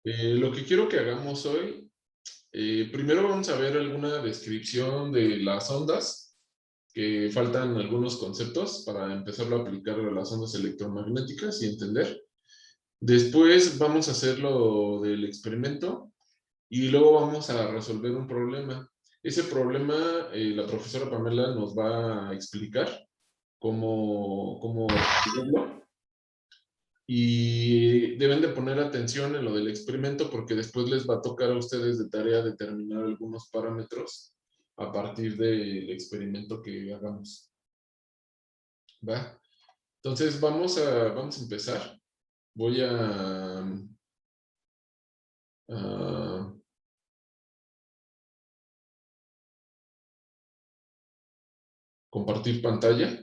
Lo que quiero que hagamos hoy, primero vamos a ver alguna descripción de las ondas, que faltan algunos conceptos para empezar a aplicar a las ondas electromagnéticas y entender. Después vamos a hacer lo del experimento y luego vamos a resolver un problema. Ese problema, la profesora Pamela nos va a explicar cómo resolverlo. Y deben de poner atención en lo del experimento porque después les va a tocar a ustedes de tarea determinar algunos parámetros a partir del experimento que hagamos. ¿Va? Entonces vamos a empezar. Voy a compartir pantalla.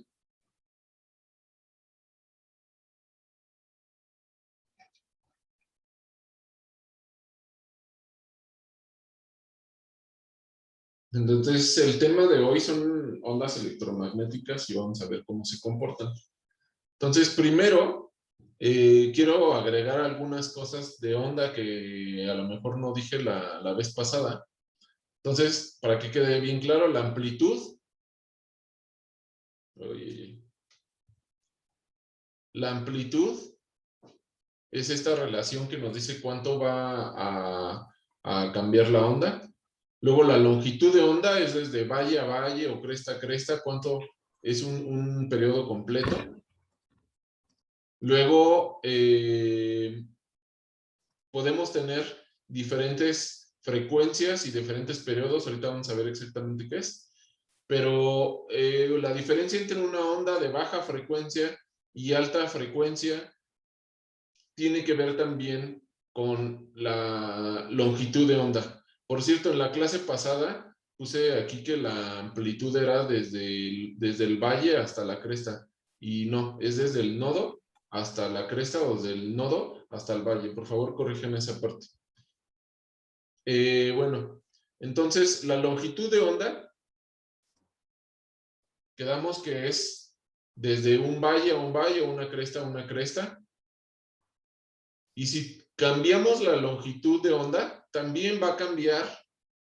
Entonces, el tema de hoy son ondas electromagnéticas y vamos a ver cómo se comportan. Entonces, primero, quiero agregar algunas cosas de onda que a lo mejor no dije la vez pasada. Entonces, para que quede bien claro, la amplitud, la amplitud es esta relación que nos dice cuánto va a cambiar la onda. Luego la longitud de onda es desde valle a valle o cresta a cresta, cuánto es un periodo completo. Luego podemos tener diferentes frecuencias y diferentes periodos, ahorita vamos a ver exactamente qué es, pero la diferencia entre una onda de baja frecuencia y alta frecuencia tiene que ver también con la longitud de onda. Por cierto, en la clase pasada puse aquí que la amplitud era desde el valle hasta la cresta, y no, es desde el nodo hasta la cresta o desde el nodo hasta el valle. Por favor, corrijan esa parte. Bueno, entonces la longitud de onda, quedamos que es desde un valle a un valle o una cresta a una cresta. Y si cambiamos la longitud de onda, también va a cambiar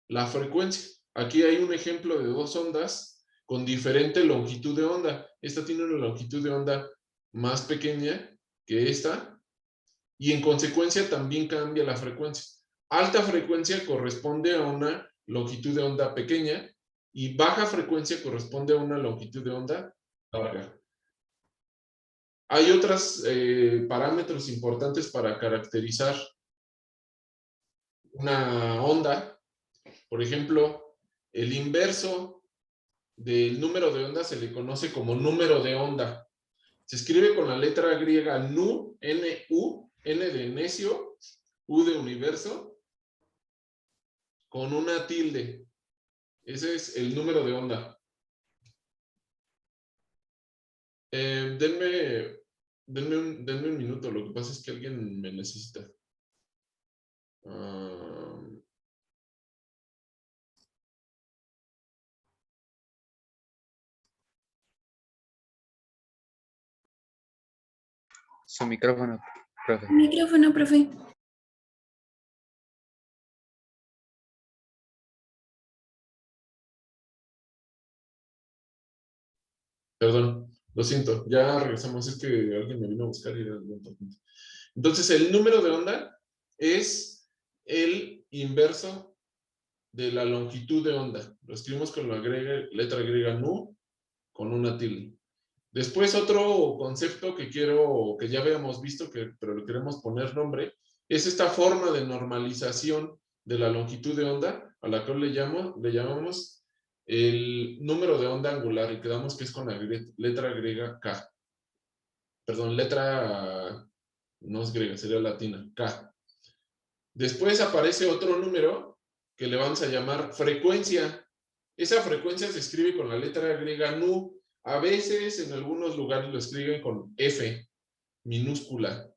la frecuencia. Aquí hay un ejemplo de dos ondas con diferente longitud de onda. Esta tiene una longitud de onda más pequeña que esta y en consecuencia también cambia la frecuencia. Alta frecuencia corresponde a una longitud de onda pequeña y baja frecuencia corresponde a una longitud de onda larga. Hay otros parámetros importantes para caracterizar una onda. Por ejemplo, el inverso del número de onda se le conoce como número de onda. Se escribe con la letra griega nu, N-U, N de necio, U de universo, con una tilde. Ese es el número de onda. Denme un minuto, lo que pasa es que alguien me necesita. Su micrófono, profe. Micrófono, profe. Perdón, lo siento, ya regresamos, es que alguien me vino a buscar y era algo importante. Entonces, el número de onda es el inverso de la longitud de onda. Lo escribimos con la letra griega nu, con una tilde. Después, otro concepto que que ya habíamos visto, pero le queremos poner nombre, es esta forma de normalización de la longitud de onda, a la cual le llamamos el número de onda angular, y quedamos que es con la letra griega K. Perdón, letra no es griega, sería latina, K. Después aparece otro número que le vamos a llamar frecuencia. Esa frecuencia se escribe con la letra griega nu. A veces en algunos lugares lo escriben con F minúscula.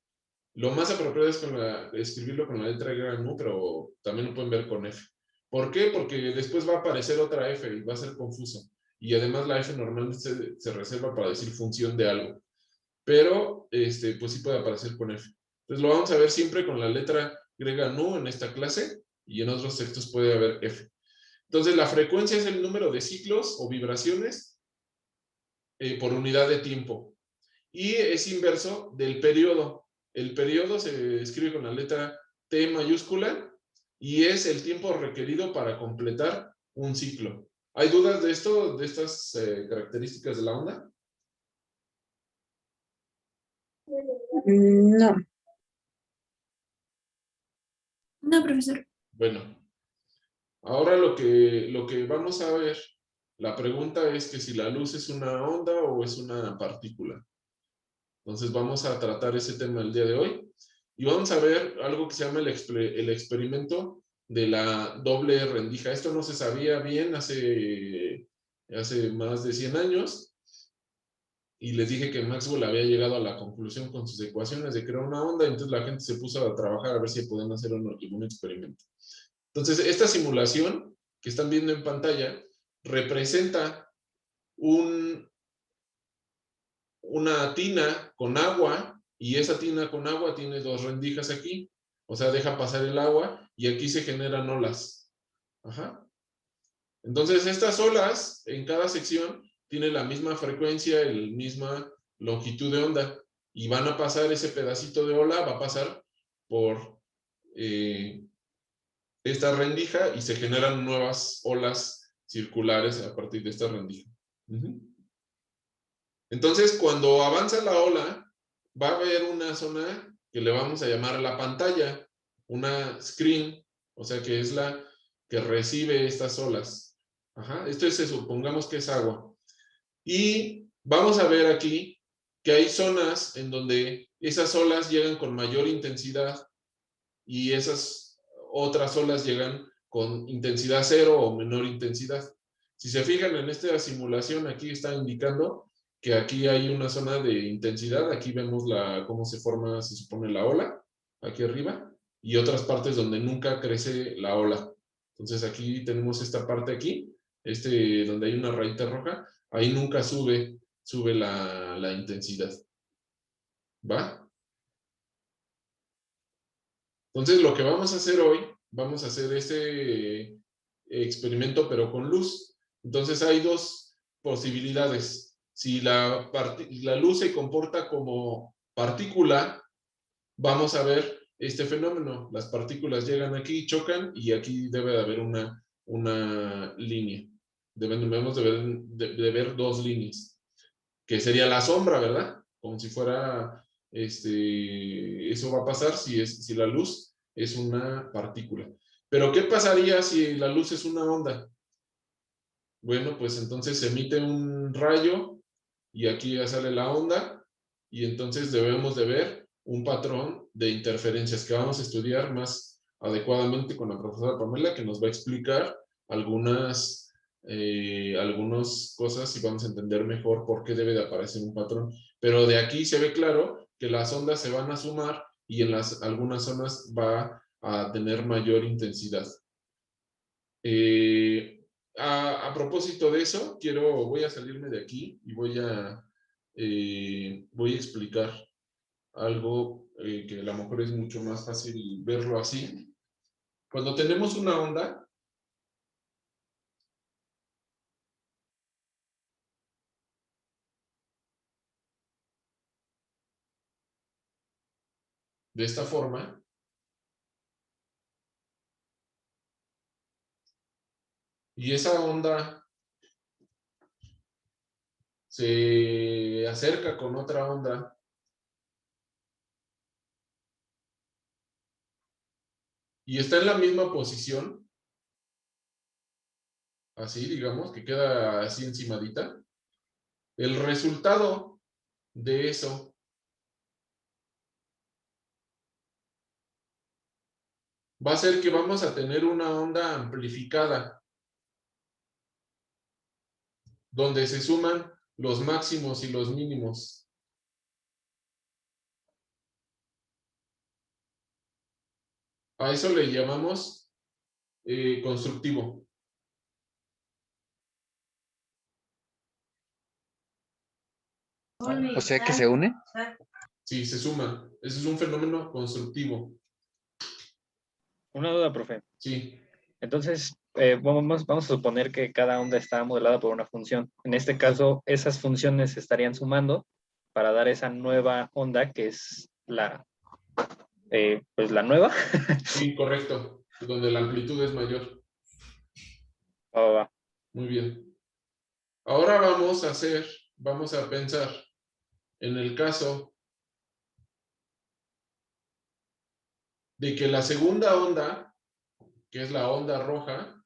Lo más apropiado es escribirlo con la letra griega nu, pero también lo pueden ver con F. ¿Por qué? Porque después va a aparecer otra F y va a ser confuso. Y además la F normalmente se reserva para decir función de algo. Pero pues sí puede aparecer con F. Entonces lo vamos a ver siempre con la letra nu en esta clase, y en otros textos puede haber F. Entonces, la frecuencia es el número de ciclos o vibraciones por unidad de tiempo. Y es inverso del periodo. El periodo se escribe con la letra T mayúscula y es el tiempo requerido para completar un ciclo. ¿Hay dudas de esto, de estas características de la onda? No. No, profesor. Bueno, ahora lo que vamos a ver, la pregunta es que si la luz es una onda o es una partícula. Entonces vamos a tratar ese tema el día de hoy y vamos a ver algo que se llama el experimento de la doble rendija. Esto no se sabía bien hace más de 100 años y les dije que Maxwell había llegado a la conclusión con sus ecuaciones de crear una onda, entonces la gente se puso a trabajar a ver si podían hacer algún experimento. Entonces esta simulación que están viendo en pantalla representa una tina con agua, y esa tina con agua tiene dos rendijas aquí, o sea, deja pasar el agua y aquí se generan olas. Ajá. Entonces, estas olas en cada sección tienen la misma frecuencia, la misma longitud de onda, y van a pasar ese pedacito de ola, va a pasar por esta rendija y se generan nuevas olas circulares a partir de esta rendija. Entonces, cuando avanza la ola, va a haber una zona que le vamos a llamar la pantalla, una screen, o sea que es la que recibe estas olas. Ajá, esto es, supongamos que es agua. Y vamos a ver aquí que hay zonas en donde esas olas llegan con mayor intensidad y esas otras olas llegan con intensidad cero o menor intensidad. Si se fijan en esta simulación, aquí está indicando que aquí hay una zona de intensidad, aquí vemos cómo se forma, se supone, la ola, aquí arriba, y otras partes donde nunca crece la ola. Entonces aquí tenemos esta parte aquí, donde hay una rayita roja, ahí nunca sube la intensidad. ¿Va? Entonces lo que vamos a hacer hoy, vamos a hacer este experimento pero con luz. Entonces hay dos posibilidades. Si la luz se comporta como partícula, vamos a ver este fenómeno. Las partículas llegan aquí, chocan y aquí debe de haber una línea. Debemos de ver dos líneas, que sería la sombra, ¿verdad? Como si fuera, eso va a pasar si la luz es una partícula. Pero ¿qué pasaría si la luz es una onda? Bueno, pues entonces se emite un rayo y aquí ya sale la onda y entonces debemos de ver un patrón de interferencias que vamos a estudiar más adecuadamente con la profesora Pamela, que nos va a explicar algunas cosas y vamos a entender mejor por qué debe de aparecer un patrón. Pero de aquí se ve claro que las ondas se van a sumar y en algunas zonas va a tener mayor intensidad. A propósito de eso, voy a salirme de aquí y voy a explicar algo que a lo mejor es mucho más fácil verlo así. Cuando tenemos una onda, de esta forma, y esa onda se acerca con otra onda, y está en la misma posición, así digamos, que queda así encimadita, el resultado de eso va a ser que vamos a tener una onda amplificada, donde se suman los máximos y los mínimos. A eso le llamamos constructivo. O sea que se une. Sí, se suman. Ese es un fenómeno constructivo. Una duda, profe. Sí, Entonces, vamos a suponer que cada onda está modelada por una función. En este caso, esas funciones se estarían sumando para dar esa nueva onda que es pues la nueva. sí, correcto. Donde la amplitud es mayor. Va, va, va. Muy bien. Ahora vamos a pensar en el caso de que la segunda onda, que es la onda roja,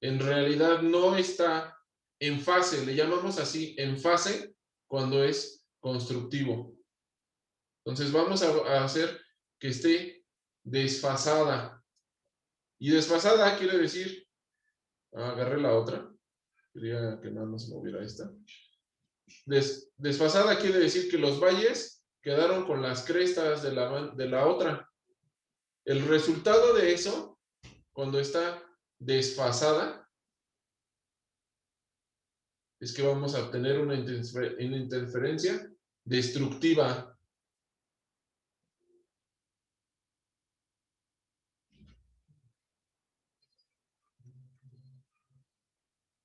en realidad no está en fase, le llamamos así, en fase, cuando es constructivo. Entonces vamos a hacer que esté desfasada. Y desfasada quiere decir, agarré la otra, quería que nada más moviera esta. Desfasada quiere decir que los valles quedaron con las crestas de la otra. El resultado de eso, cuando está desfasada, es que vamos a obtener una interferencia destructiva.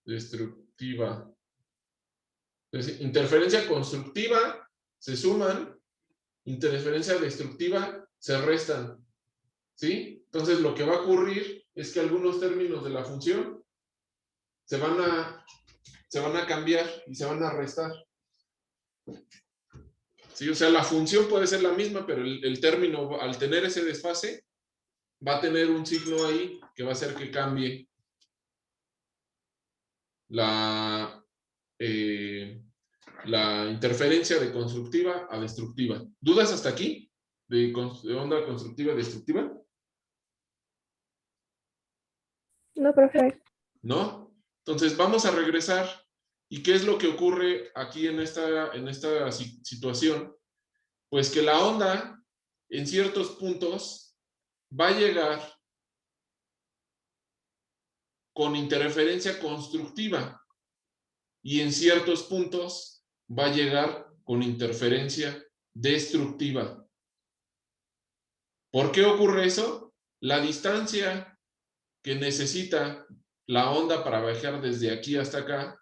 Destructiva. Entonces, interferencia constructiva se suman, interferencia destructiva se restan. ¿Sí? Entonces, lo que va a ocurrir es que algunos términos de la función se van a cambiar y se van a restar. ¿Sí? O sea, la función puede ser la misma, pero el término, al tener ese desfase, va a tener un signo ahí que va a hacer que cambie la interferencia de constructiva a destructiva. ¿Dudas hasta aquí? ¿De onda constructiva a destructiva? No, profe. ¿No? Entonces vamos a regresar. ¿Y qué es lo que ocurre aquí en esta situación? Pues que la onda en ciertos puntos va a llegar con interferencia constructiva y en ciertos puntos va a llegar con interferencia destructiva. ¿Por qué ocurre eso? La distancia que necesita la onda para viajar desde aquí hasta acá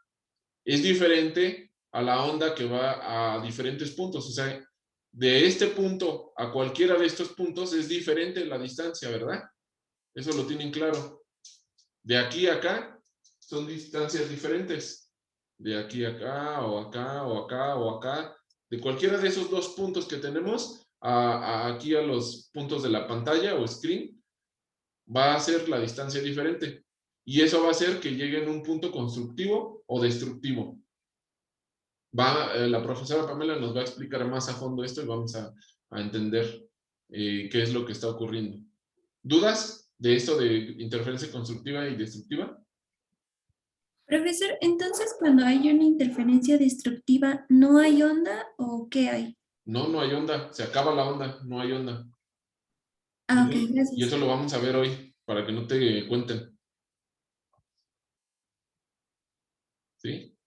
es diferente a la onda que va a diferentes puntos. O sea, de este punto a cualquiera de estos puntos es diferente la distancia, ¿verdad? Eso lo tienen claro. De aquí a acá son distancias diferentes. De aquí a acá, o acá, o acá, o acá. De cualquiera de esos dos puntos que tenemos, aquí a los puntos de la pantalla o screen, va a ser la distancia diferente. Y eso va a hacer que llegue en un punto constructivo o destructivo. La profesora Pamela nos va a explicar más a fondo esto y vamos a entender qué es lo que está ocurriendo. ¿Dudas de esto de interferencia constructiva y destructiva? Profesor, entonces cuando hay una interferencia destructiva, ¿no hay onda o qué hay? No, no hay onda. Se acaba la onda, no hay onda. Ah, ok, Y gracias. eso lo vamos a ver hoy, para que no te cuenten. ¿Sí?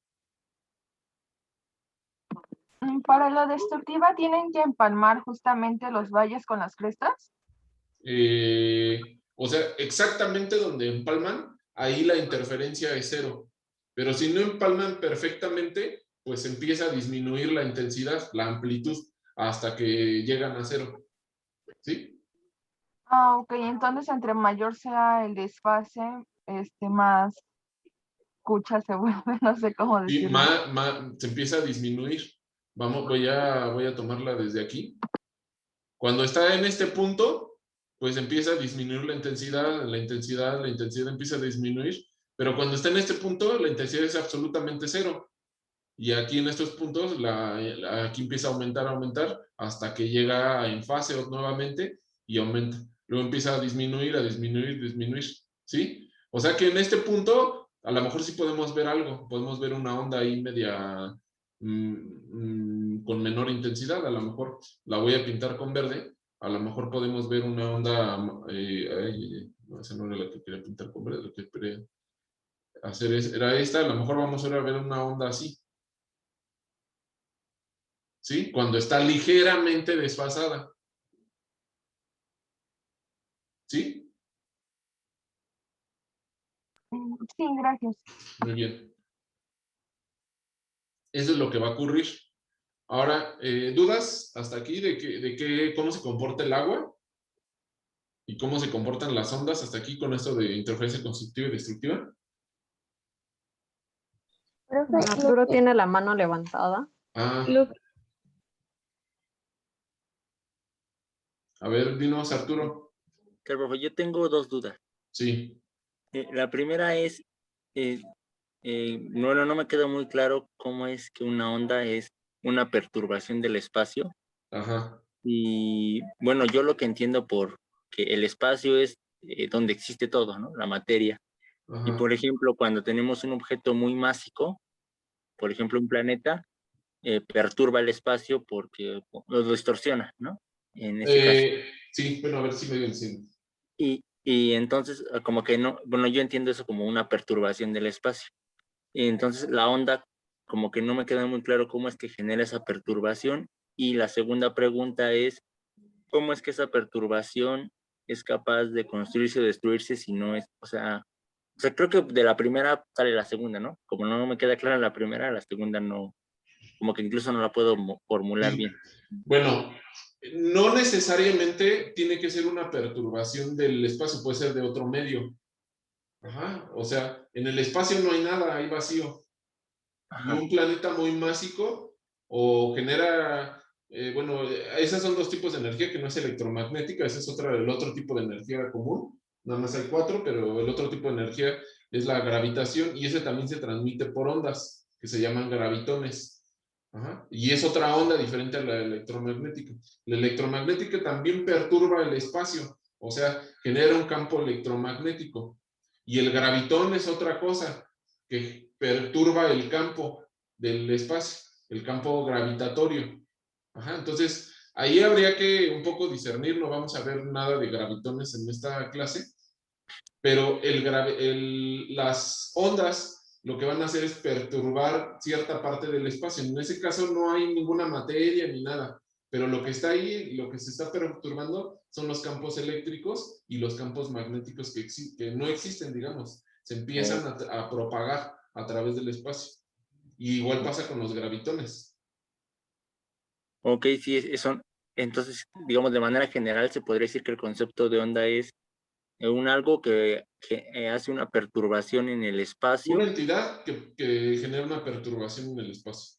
Para la destructiva tienen que empalmar justamente los valles con las crestas. O sea, exactamente donde empalman, ahí la interferencia es cero. Pero si no empalman perfectamente, pues empieza a disminuir la intensidad, la amplitud, hasta que llegan a cero. ¿Sí? Ah, ok, entonces entre mayor sea el desfase, más cucha se vuelve, no sé cómo Sí, decirlo. se empieza a disminuir. Voy a tomarla desde aquí. Cuando está en este punto, pues empieza a disminuir la intensidad empieza a disminuir, pero cuando está en este punto, la intensidad es absolutamente cero. Y aquí en estos puntos, aquí empieza a aumentar, hasta que llega en fase nuevamente y aumenta. Luego empieza a disminuir, ¿sí? O sea que en este punto, a lo mejor sí podemos ver algo, podemos ver una onda ahí media con menor intensidad, a lo mejor la voy a pintar con verde, a lo mejor podemos ver una onda, no, esa no era la que quería pintar con verde, lo que quería hacer era esta, a lo mejor vamos a ver una onda así, ¿sí? Cuando está ligeramente desfasada, ¿sí? sí, gracias. Muy bien. Eso es lo que va a ocurrir. Ahora, ¿dudas hasta aquí cómo se comporta el agua? ¿Y cómo se comportan las ondas hasta aquí con esto de interferencia constructiva y destructiva? Profe, Arturo tiene la mano levantada. Ah, a ver, dinos, Arturo. Claro, profe, yo tengo dos dudas. Sí. La primera es, no me queda muy claro cómo es que una onda es una perturbación del espacio. Ajá. Y bueno, yo lo que entiendo por que el espacio es donde existe todo, ¿no? La materia. Y Ajá. por ejemplo, cuando tenemos un objeto muy másico, por ejemplo, un planeta, perturba el espacio porque lo distorsiona, ¿no? En ese caso. Sí, bueno, a ver si me entiendo. Y entonces, como que no, bueno, yo entiendo eso como una perturbación del espacio. Y entonces la onda, como que no me queda muy claro cómo es que genera esa perturbación. Y la segunda pregunta es, ¿cómo es que esa perturbación es capaz de construirse o destruirse si no es, o sea, creo que de la primera sale la segunda, ¿no? Como no me queda clara la primera, la segunda no, como que incluso no la puedo formular Sí. bien. Bueno, no necesariamente tiene que ser una perturbación del espacio, puede ser de otro medio. Ajá, o sea, en el espacio no hay nada, hay vacío. Y un planeta muy másico o genera, bueno, esos son dos tipos de energía, que no es electromagnética, ese es el otro tipo de energía común, nada más hay cuatro, pero el otro tipo de energía es la gravitación y ese también se transmite por ondas, que se llaman gravitones. Ajá. Y es otra onda diferente a la electromagnética. La electromagnética también perturba el espacio, o sea, genera un campo electromagnético. Y el gravitón es otra cosa, que perturba el campo del espacio, el campo gravitatorio. Ajá, entonces, ahí habría que un poco discernir, no vamos a ver nada de gravitones en esta clase, pero las ondas lo que van a hacer es perturbar cierta parte del espacio. En ese caso no hay ninguna materia ni nada, pero lo que está ahí, lo que se está perturbando son los campos eléctricos y los campos magnéticos que no existen, digamos, se empiezan a propagar a través del espacio. Y igual pasa con los gravitones. Ok, sí, eso. Entonces, digamos, de manera general se podría decir que el concepto de onda es algo que hace una perturbación en el espacio. Una entidad que genera una perturbación en el espacio.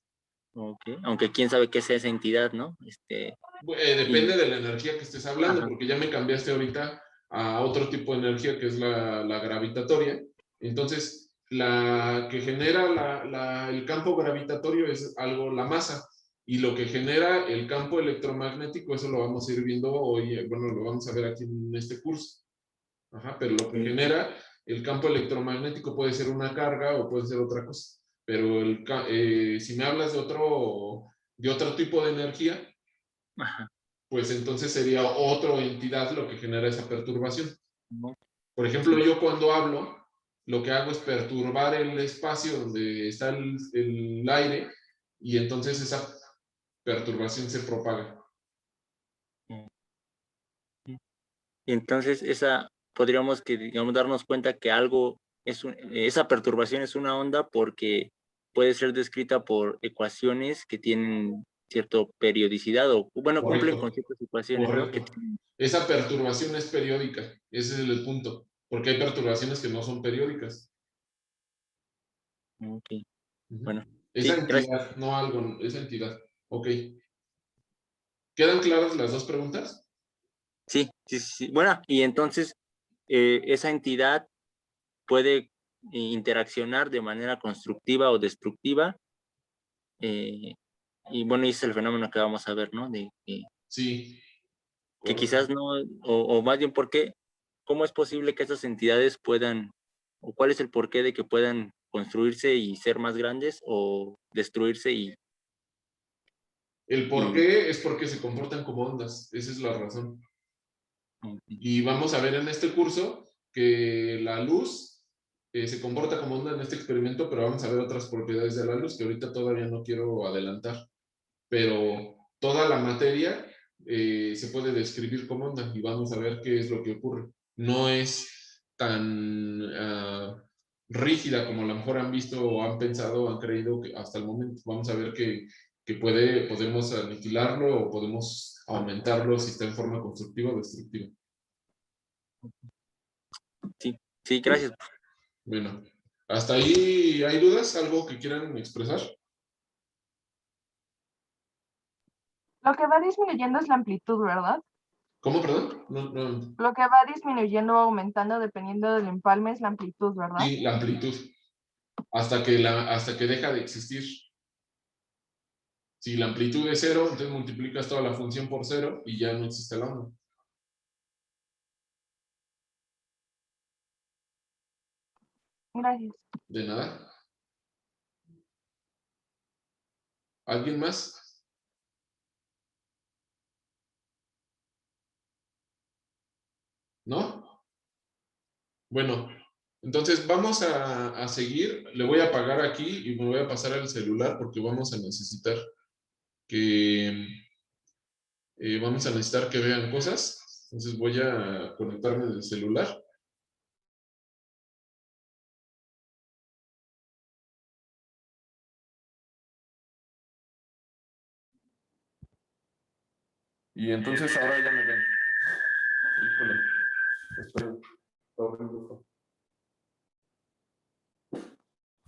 Okay. Aunque quién sabe qué es esa entidad, ¿no? Depende de la energía que estés hablando, Ajá. porque ya me cambiaste ahorita a otro tipo de energía que es la gravitatoria. Entonces, la que genera el campo gravitatorio es la masa, y lo que genera el campo electromagnético, eso lo vamos a ir viendo hoy, bueno, lo vamos a ver aquí en este curso. Ajá, pero lo que genera el campo electromagnético puede ser una carga o puede ser otra cosa. Pero si me hablas de otro tipo de energía, Ajá. pues entonces sería otra entidad lo que genera esa perturbación. No. Por ejemplo, yo cuando hablo, lo que hago es perturbar el espacio donde está el aire, y entonces esa perturbación se propaga. Y entonces podríamos que, digamos, darnos cuenta que algo esa perturbación es una onda porque puede ser descrita por ecuaciones que tienen cierta periodicidad o, bueno, cumplen con Correcto, ciertas ecuaciones, ¿no? correcto. Esa perturbación es periódica, ese es el punto, porque hay perturbaciones que no son periódicas. Ok, Ujú. bueno. Esa Sí, gracias. entidad, no algo, esa entidad. Ok. ¿Quedan claras las dos preguntas? Sí. Bueno, y entonces esa entidad puede interaccionar de manera constructiva o destructiva. Y bueno, ese es el fenómeno que vamos a ver, ¿no? Sí. Que Correcto. quizás no, o más bien, ¿cómo es posible que esas entidades puedan, o cuál es el porqué de que puedan construirse y ser más grandes o destruirse El por qué es porque se comportan como ondas, esa es la razón. Y vamos a ver en este curso que la luz se comporta como onda en este experimento, pero vamos a ver otras propiedades de la luz que ahorita todavía no quiero adelantar. Pero toda la materia se puede describir como onda y vamos a ver qué es lo que ocurre. No es tan rígida como a lo mejor han visto o han pensado o han creído que hasta el momento. Vamos a ver que podemos aniquilarlo o podemos aumentarlo si está en forma constructiva o destructiva. Sí, gracias. Bueno, ¿hasta ahí hay dudas? ¿Algo que quieran expresar? Lo que va disminuyendo es la amplitud, ¿verdad? ¿Cómo, perdón? No. Lo que va disminuyendo o aumentando dependiendo del empalme es la amplitud, ¿verdad? Sí, la amplitud. Hasta que deja de existir. Si la amplitud es 0, entonces multiplicas toda la función por 0 y ya no existe la onda. Gracias. De nada. ¿Alguien más? ¿No? Bueno, entonces vamos a seguir. Le voy a apagar aquí y me voy a pasar al celular porque vamos a necesitar que vean cosas. Entonces voy a conectarme del celular. Y entonces ahora ya me ven. Híjole. Esperen.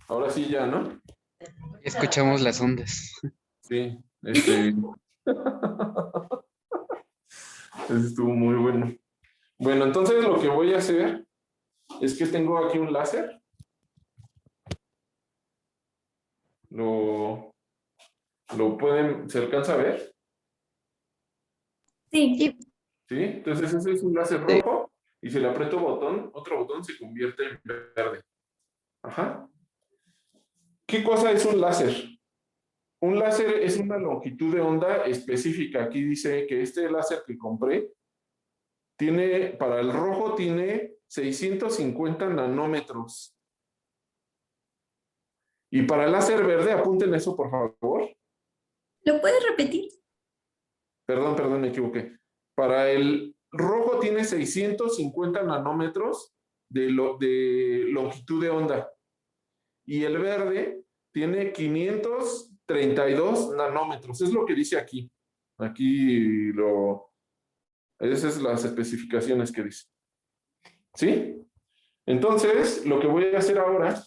Ahora sí ya, ¿no? Escuchamos las ondas. Sí. Ese estuvo muy bueno. Bueno, entonces lo que voy a hacer es que tengo aquí un láser. Lo pueden, ¿se alcanza a ver? Sí. ¿Sí? Entonces ese es un láser rojo y si le aprieto otro botón se convierte en verde. Ajá. ¿Qué cosa es un láser? Un láser es una longitud de onda específica. Aquí dice que este láser que compré para el rojo tiene 650 nanómetros. Y para el láser verde, apunten eso por favor. ¿Lo puedes repetir? Perdón, me equivoqué. Para el rojo tiene 650 nanómetros de longitud de onda. Y el verde tiene 532 nanómetros. Es lo que dice aquí. Esas son las especificaciones que dice. ¿Sí? Entonces, lo que voy a hacer ahora...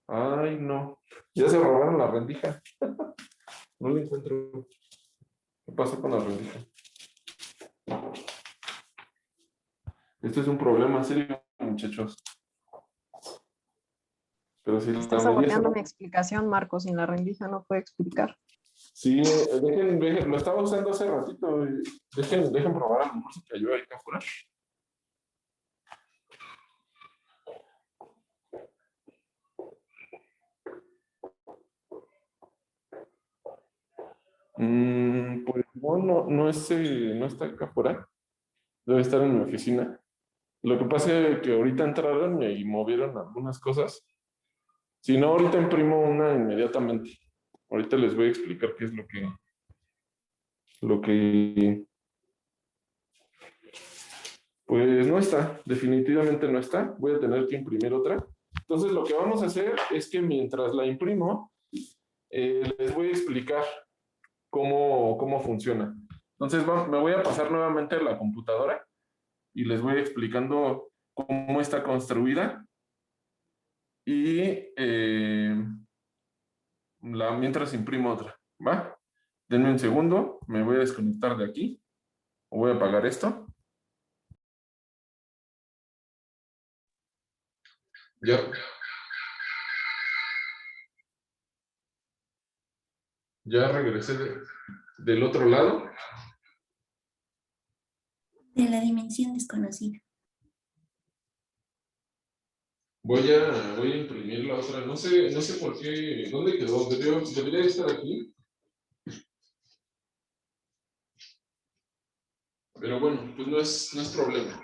Ay, no. Ya se robaron la rendija. No la encuentro. ¿Qué pasó con la rendija? Esto es un problema serio, muchachos. Pero si Estás saboteando mi explicación, Marco. Sin la rendija no puedo explicar. Sí, dejen, lo estaba usando hace ratito. Dejen probar, a lo mejor se cayó ahí afuera. Pues bueno, no está acá afuera. Debe estar en mi oficina. Lo que pasa es que ahorita entraron y movieron algunas cosas. Si no, ahorita imprimo una inmediatamente. Ahorita les voy a explicar qué es lo que pues no está, definitivamente no está. Voy a tener que imprimir otra. Entonces lo que vamos a hacer es que mientras la imprimo, les voy a explicar cómo funciona. Entonces me voy a pasar nuevamente a la computadora y les voy explicando cómo está construida. Y mientras imprimo otra, ¿va? Denme un segundo, me voy a desconectar de aquí. Voy a apagar esto. Ya regresé del otro lado. De la dimensión desconocida. Voy a imprimir la otra. No sé por qué. ¿Dónde quedó? Debería estar aquí. Pero bueno, pues no es problema.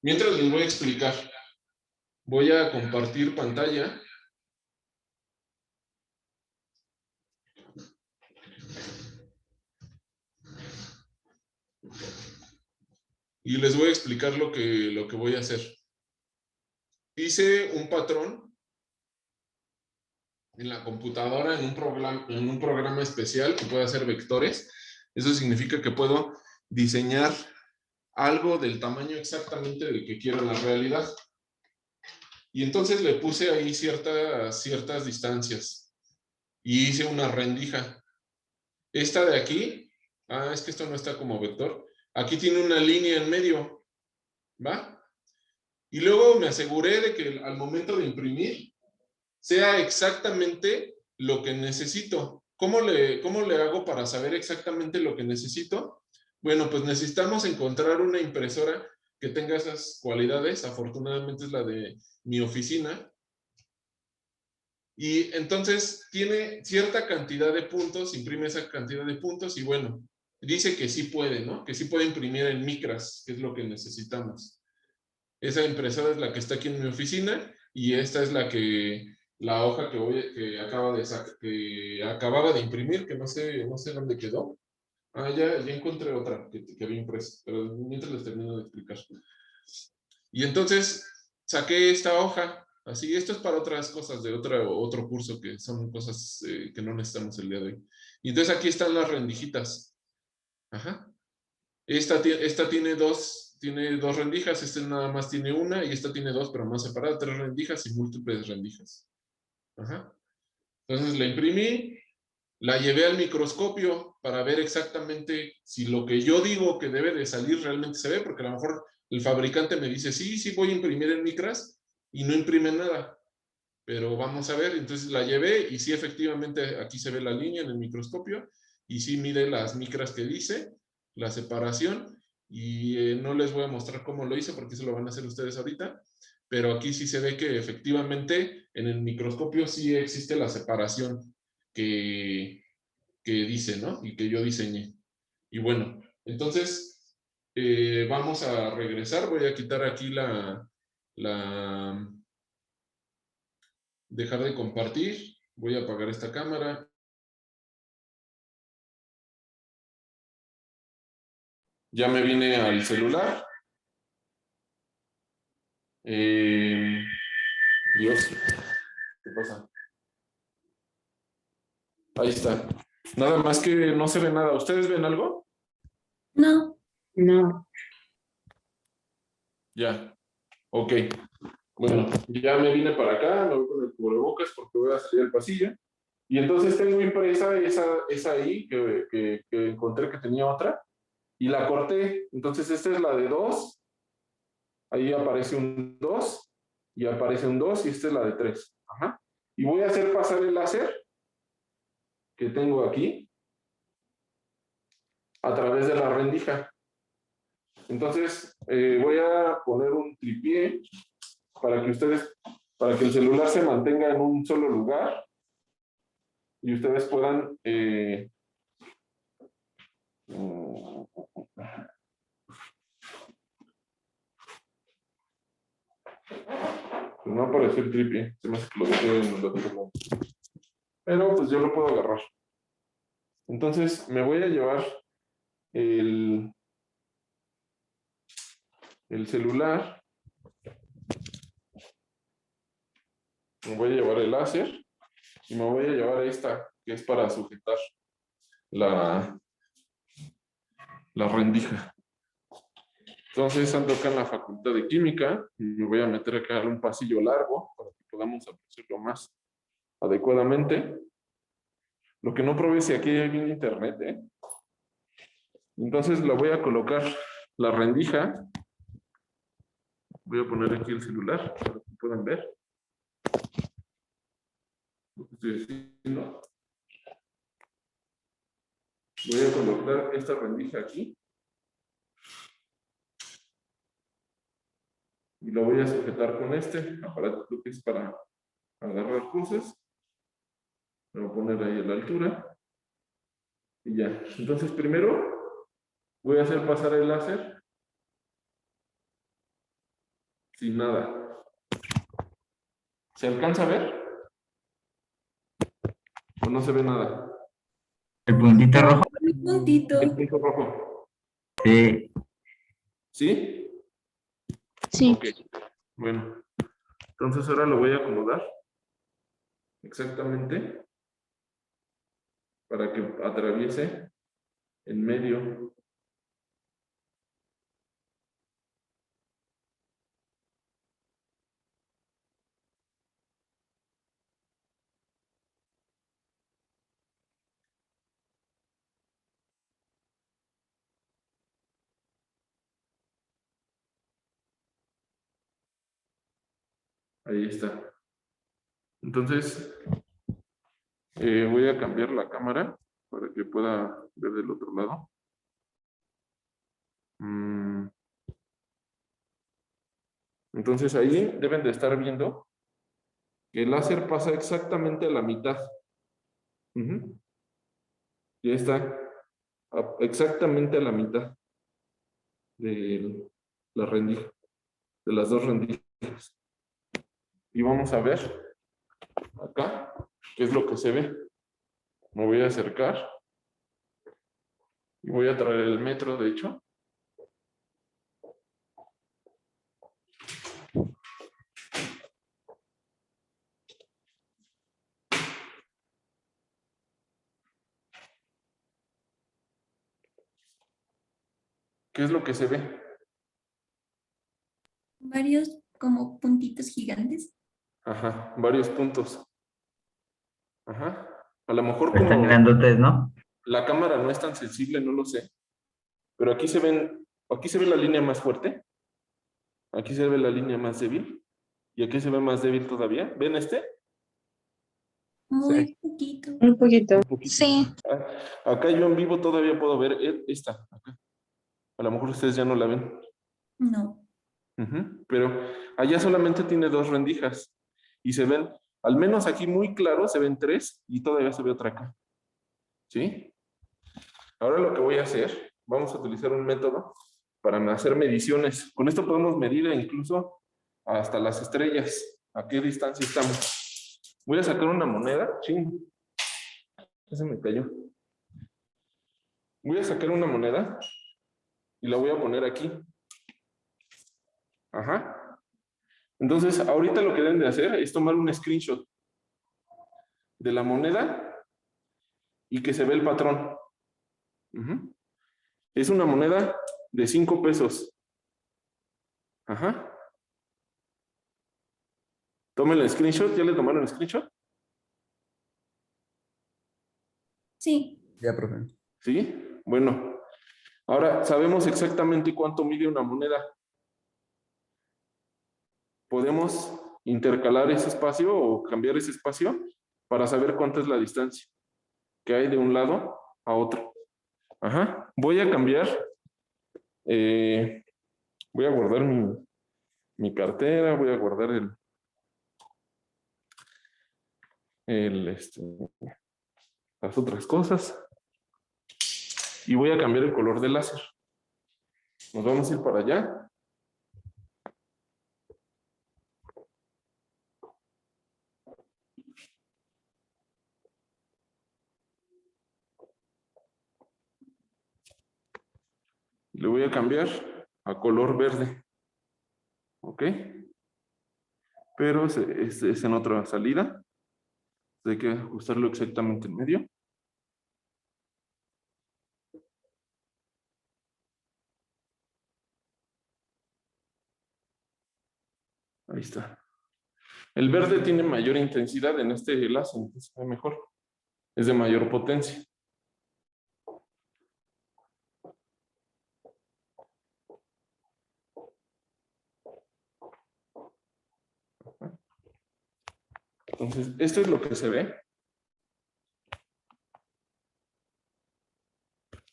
Mientras les voy a explicar. Voy a compartir pantalla. Y les voy a explicar lo que voy a hacer. hice un patrón en la computadora, en un programa especial que puede hacer vectores. Eso significa que puedo diseñar algo del tamaño exactamente del que quiero en la realidad. Y entonces le puse ahí ciertas distancias y hice una rendija. Esta de aquí, es que esto no está como vector, aquí tiene una línea en medio, ¿va? Y luego me aseguré de que al momento de imprimir sea exactamente lo que necesito. ¿Cómo le hago para saber exactamente lo que necesito? Bueno, pues necesitamos encontrar una impresora que tenga esas cualidades. Afortunadamente es la de mi oficina. Y entonces tiene cierta cantidad de puntos, imprime esa cantidad de puntos y bueno, dice que sí puede, ¿no? Que sí puede imprimir en micras, que es lo que necesitamos. Esa impresora es la que está aquí en mi oficina y esta es la hoja que acababa de imprimir, que no sé dónde quedó. Ya encontré otra que había impreso, pero mientras les termino de explicar. Y entonces saqué esta hoja, así, esto es para otras cosas de otro curso que son cosas que no necesitamos el día de hoy. Y entonces aquí están las rendijitas. Ajá. Esta tiene dos rendijas, esta nada más tiene una y esta tiene dos, pero más separadas, 3 rendijas y múltiples rendijas. Ajá. Entonces la imprimí, la llevé al microscopio para ver exactamente si lo que yo digo que debe de salir realmente se ve, porque a lo mejor el fabricante me dice, sí, voy a imprimir en micras y no imprime nada. Pero vamos a ver, entonces la llevé y sí, efectivamente aquí se ve la línea en el microscopio y sí mide las micras que dice, la separación y no les voy a mostrar cómo lo hice porque eso lo van a hacer ustedes ahorita, pero aquí sí se ve que efectivamente en el microscopio sí existe la separación que dice, ¿no? Y que yo diseñé. Y bueno, entonces vamos a regresar, voy a quitar aquí dejar de compartir, voy a apagar esta cámara. Ya me vine al celular. Dios, ¿qué pasa? Ahí está. Nada más que no se ve nada. ¿Ustedes ven algo? No. No. Ya. Ok. Bueno, ya me vine para acá, me voy con el cubrebocas porque voy a salir al pasillo. Y entonces tengo impresa esa ahí que encontré que tenía otra y la corté. Entonces esta es la de 2. Ahí aparece un 2 y aparece un 2 y esta es la de 3. Ajá. Y voy a hacer pasar el láser que tengo aquí a través de la rendija. Entonces voy a poner un tripié para que el celular se mantenga en un solo lugar y ustedes puedan no apareció el tripié, se me hace que lo dejé en el otro lado. Pero pues yo lo puedo agarrar. Entonces me voy a llevar el celular, me voy a llevar el láser y me voy a llevar esta que es para sujetar la rendija. Entonces ando acá en la Facultad de Química y me voy a meter acá en un pasillo largo para que podamos apreciarlo más adecuadamente. Lo que no probé es si aquí hay bien internet, ¿eh? Entonces la voy a colocar la rendija. Voy a poner aquí el celular para que puedan ver lo que estoy haciendo. Voy a colocar esta rendija aquí. Y lo voy a sujetar con este aparato que es para agarrar cosas. Lo voy a poner ahí a la altura. Y ya. Entonces primero voy a hacer pasar el láser sin nada. ¿Se alcanza a ver? ¿O no se ve nada? El puntito rojo. Un puntito. El punto rojo. Sí. ¿Sí? Sí. Ok. Bueno. Entonces ahora lo voy a acomodar exactamente para que atraviese en medio. Ahí está. Entonces, voy a cambiar la cámara para que pueda ver del otro lado. Entonces ahí deben de estar viendo que el láser pasa exactamente a la mitad. Ya está exactamente a la mitad de la rendija, de las dos rendijas. Y vamos a ver acá qué es lo que se ve. Me voy a acercar y voy a traer el metro, de hecho. ¿Qué es lo que se ve? Varios como puntitos gigantes. Ajá, varios puntos. Ajá. A lo mejor Están como grandotes, ¿no? la cámara no es tan sensible, no lo sé. Pero aquí se ve la línea más fuerte. Aquí se ve la línea más débil. Y aquí se ve más débil todavía. ¿Ven este? Muy poquito. Un poquito. Un poquito. Sí, Acá yo en vivo todavía puedo ver esta. Acá. A lo mejor ustedes ya no la ven. No. Pero allá solamente tiene dos rendijas. Y se ven, al menos aquí muy claro, se ven tres y todavía se ve otra acá. ¿Sí? Ahora lo que voy a hacer, vamos a utilizar un método para hacer mediciones. Con esto podemos medir incluso hasta las estrellas. ¿A qué distancia estamos? Voy a sacar una moneda. Ching. Se me cayó. Voy a sacar una moneda y la voy a poner aquí. Ajá. Entonces, ahorita lo que deben de hacer es tomar un screenshot de la moneda y que se ve el patrón. Es una moneda de 5 pesos. Ajá. Tomen el screenshot. ¿Ya le tomaron el screenshot? Sí. Ya, profe. ¿Sí? Bueno. Ahora, sabemos exactamente cuánto mide una moneda. Podemos intercalar ese espacio o cambiar ese espacio para saber cuánto es la distancia que hay de un lado a otro. Ajá. Voy a cambiar. Voy a guardar mi cartera. Voy a guardar las otras cosas. Y voy a cambiar el color del láser. Nos vamos a ir para allá. Le voy a cambiar a color verde. ¿Ok? Pero es en otra salida. Hay que ajustarlo exactamente en medio. Ahí está. El verde tiene mayor intensidad en este láser, entonces es mejor. Es de mayor potencia. Entonces, esto es lo que se ve.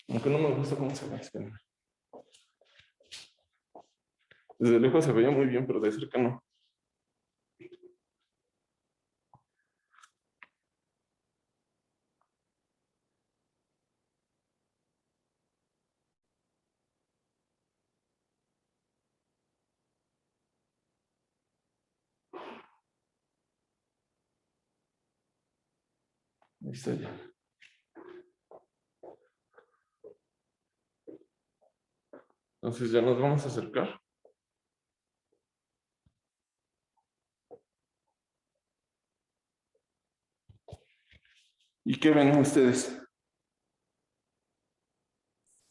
Aunque no me gusta cómo se ve. Espérenme. Desde lejos se veía muy bien, pero de cerca no. Ahí está ya. Entonces ya nos vamos a acercar. ¿Y qué ven ustedes?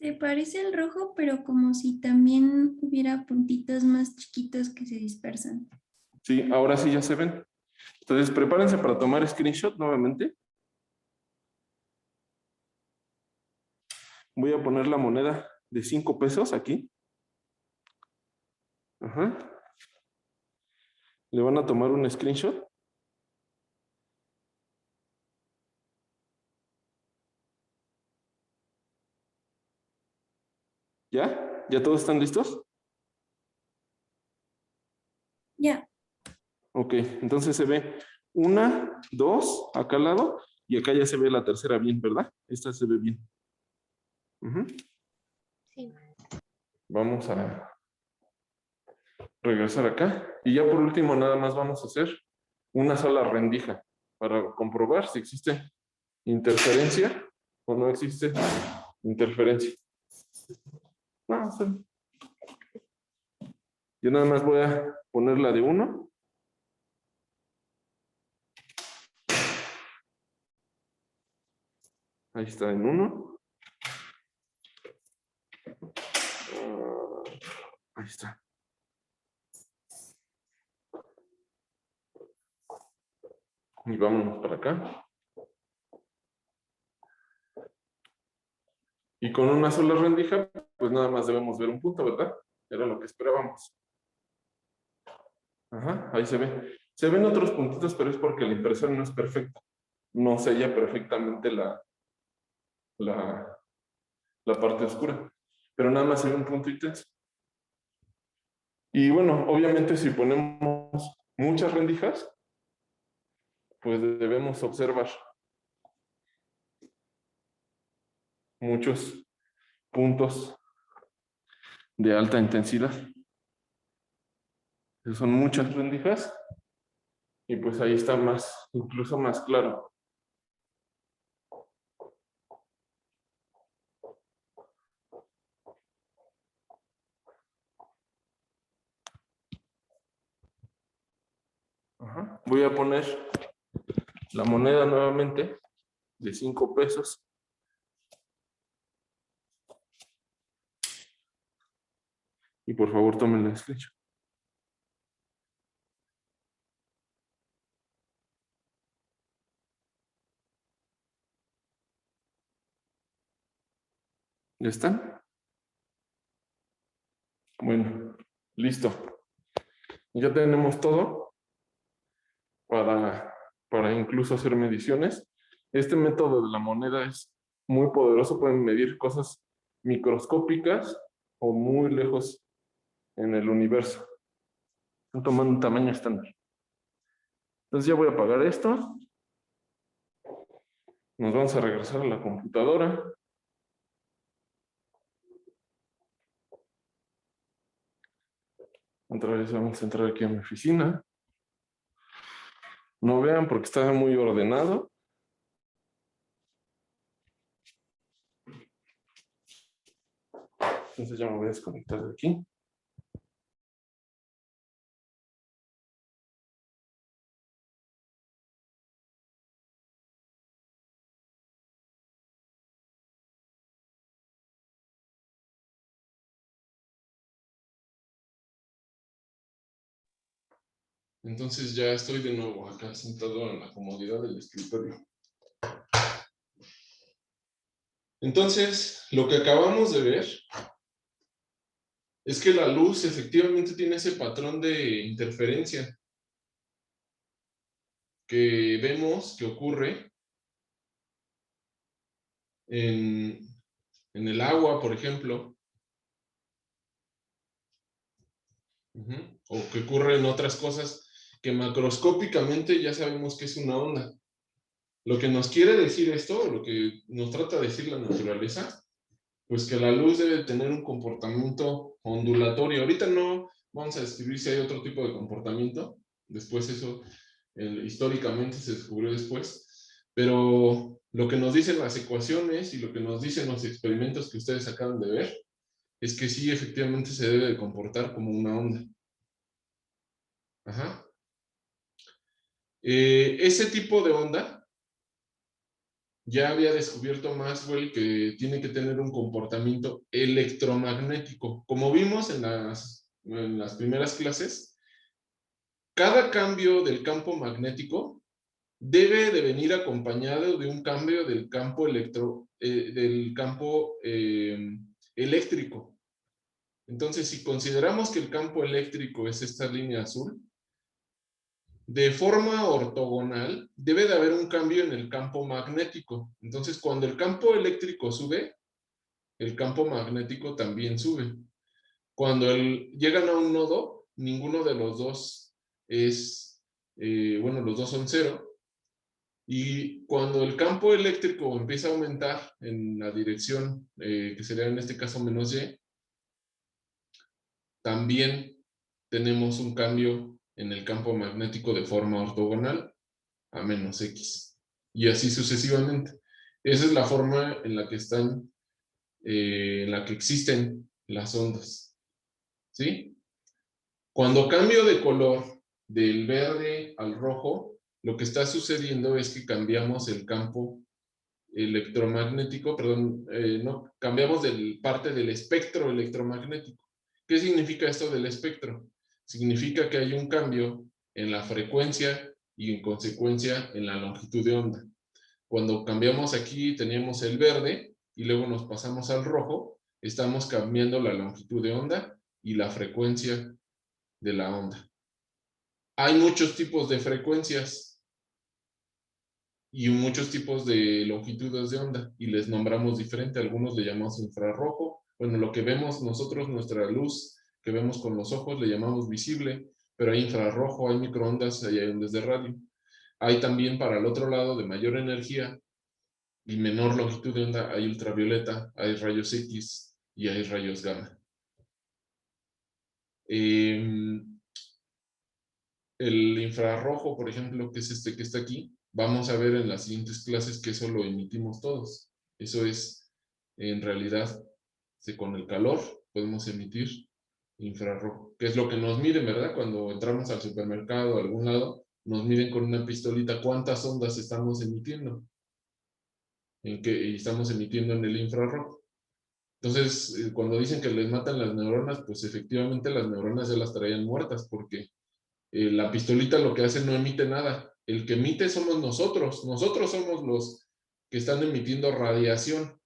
Se parece al rojo, pero como si también hubiera puntitos más chiquitos que se dispersan. Sí, ahora sí ya se ven. Entonces, prepárense para tomar screenshot nuevamente. Voy a poner la moneda de 5 pesos aquí. Ajá. Le van a tomar un screenshot. ¿Ya? ¿Ya todos están listos? Ya, Ok, entonces se ve 1, 2 acá al lado y acá ya se ve la tercera bien, ¿verdad? Esta se ve bien. Ujú. Sí. Vamos a regresar acá y ya por último nada más vamos a hacer una sola rendija para comprobar si existe interferencia o no existe interferencia. No, yo nada más voy a poner la de 1. Ahí está en 1. Ahí está. Y vámonos para acá. Y con una sola rendija, pues nada más debemos ver un punto, ¿verdad? Era lo que esperábamos. Ajá, ahí se ve. Se ven otros puntitos, pero es porque la impresión no es perfecta. No sella perfectamente la parte oscura. Pero nada más se ve un punto intenso. Y bueno, obviamente si ponemos muchas rendijas, pues debemos observar muchos puntos de alta intensidad. Son muchas rendijas y pues ahí está más, incluso más claro. Ajá. Voy a poner la moneda nuevamente de 5 pesos. Y por favor tomen la screenshot. ¿Ya están? Bueno, listo. Ya tenemos todo para incluso hacer mediciones. Este método de la moneda es muy poderoso. Pueden medir cosas microscópicas o muy lejos en el universo. Están tomando un tamaño estándar. Entonces ya voy a apagar esto. Nos vamos a regresar a la computadora. Otra vez vamos a entrar aquí a mi oficina. No vean porque está muy ordenado. Entonces ya me voy a desconectar de aquí. Entonces ya estoy de nuevo acá sentado en la comodidad del escritorio. Entonces, lo que acabamos de ver es que la luz efectivamente tiene ese patrón de interferencia que vemos que ocurre en el agua, por ejemplo, o que ocurre en otras cosas que macroscópicamente ya sabemos que es una onda. Lo que nos quiere decir esto, lo que nos trata de decir la naturaleza, pues que la luz debe tener un comportamiento ondulatorio. Ahorita no vamos a describir si hay otro tipo de comportamiento, después eso históricamente se descubrió después, pero lo que nos dicen las ecuaciones y lo que nos dicen los experimentos que ustedes acaban de ver, es que sí, efectivamente se debe de comportar como una onda. Ajá. Ese tipo de onda ya había descubierto Maxwell que tiene que tener un comportamiento electromagnético. Como vimos en las primeras clases, cada cambio del campo magnético debe de venir acompañado de un cambio del campo eléctrico. Entonces, si consideramos que el campo eléctrico es esta línea azul, de forma ortogonal debe de haber un cambio en el campo magnético. Entonces, cuando el campo eléctrico sube, el campo magnético también sube. Cuando llegan a un nodo, ninguno de los dos es, los dos son cero. Y cuando el campo eléctrico empieza a aumentar en la dirección, que sería en este caso menos Y, también tenemos un cambio en el campo magnético de forma ortogonal a menos X. Y así sucesivamente. Esa es la forma en la que están, en la que existen las ondas. ¿Sí? Cuando cambio de color del verde al rojo, lo que está sucediendo es que cambiamos el campo electromagnético, no, cambiamos parte del espectro electromagnético. ¿Qué significa esto del espectro? Significa que hay un cambio en la frecuencia y en consecuencia en la longitud de onda. Cuando cambiamos aquí teníamos el verde y luego nos pasamos al rojo, estamos cambiando la longitud de onda y la frecuencia de la onda. Hay muchos tipos de frecuencias y muchos tipos de longitudes de onda y les nombramos diferente. Algunos le llamamos infrarrojo. Bueno, lo que vemos nosotros, nuestra luz que vemos con los ojos, le llamamos visible, pero hay infrarrojo, hay microondas, hay ondas de radio. Hay también para el otro lado de mayor energía y menor longitud de onda, hay ultravioleta, hay rayos X y hay rayos gamma. El infrarrojo, por ejemplo, que es este que está aquí, vamos a ver en las siguientes clases que eso lo emitimos todos. Eso es, en realidad, con el calor podemos emitir infrarrojo, que es lo que nos miden, ¿verdad? Cuando entramos al supermercado o a algún lado, nos miden con una pistolita cuántas ondas estamos emitiendo. Y estamos emitiendo en el infrarrojo. Entonces, cuando dicen que les matan las neuronas, pues efectivamente las neuronas ya las traían muertas, porque la pistolita lo que hace no emite nada. El que emite somos nosotros. Nosotros somos los que están emitiendo radiación.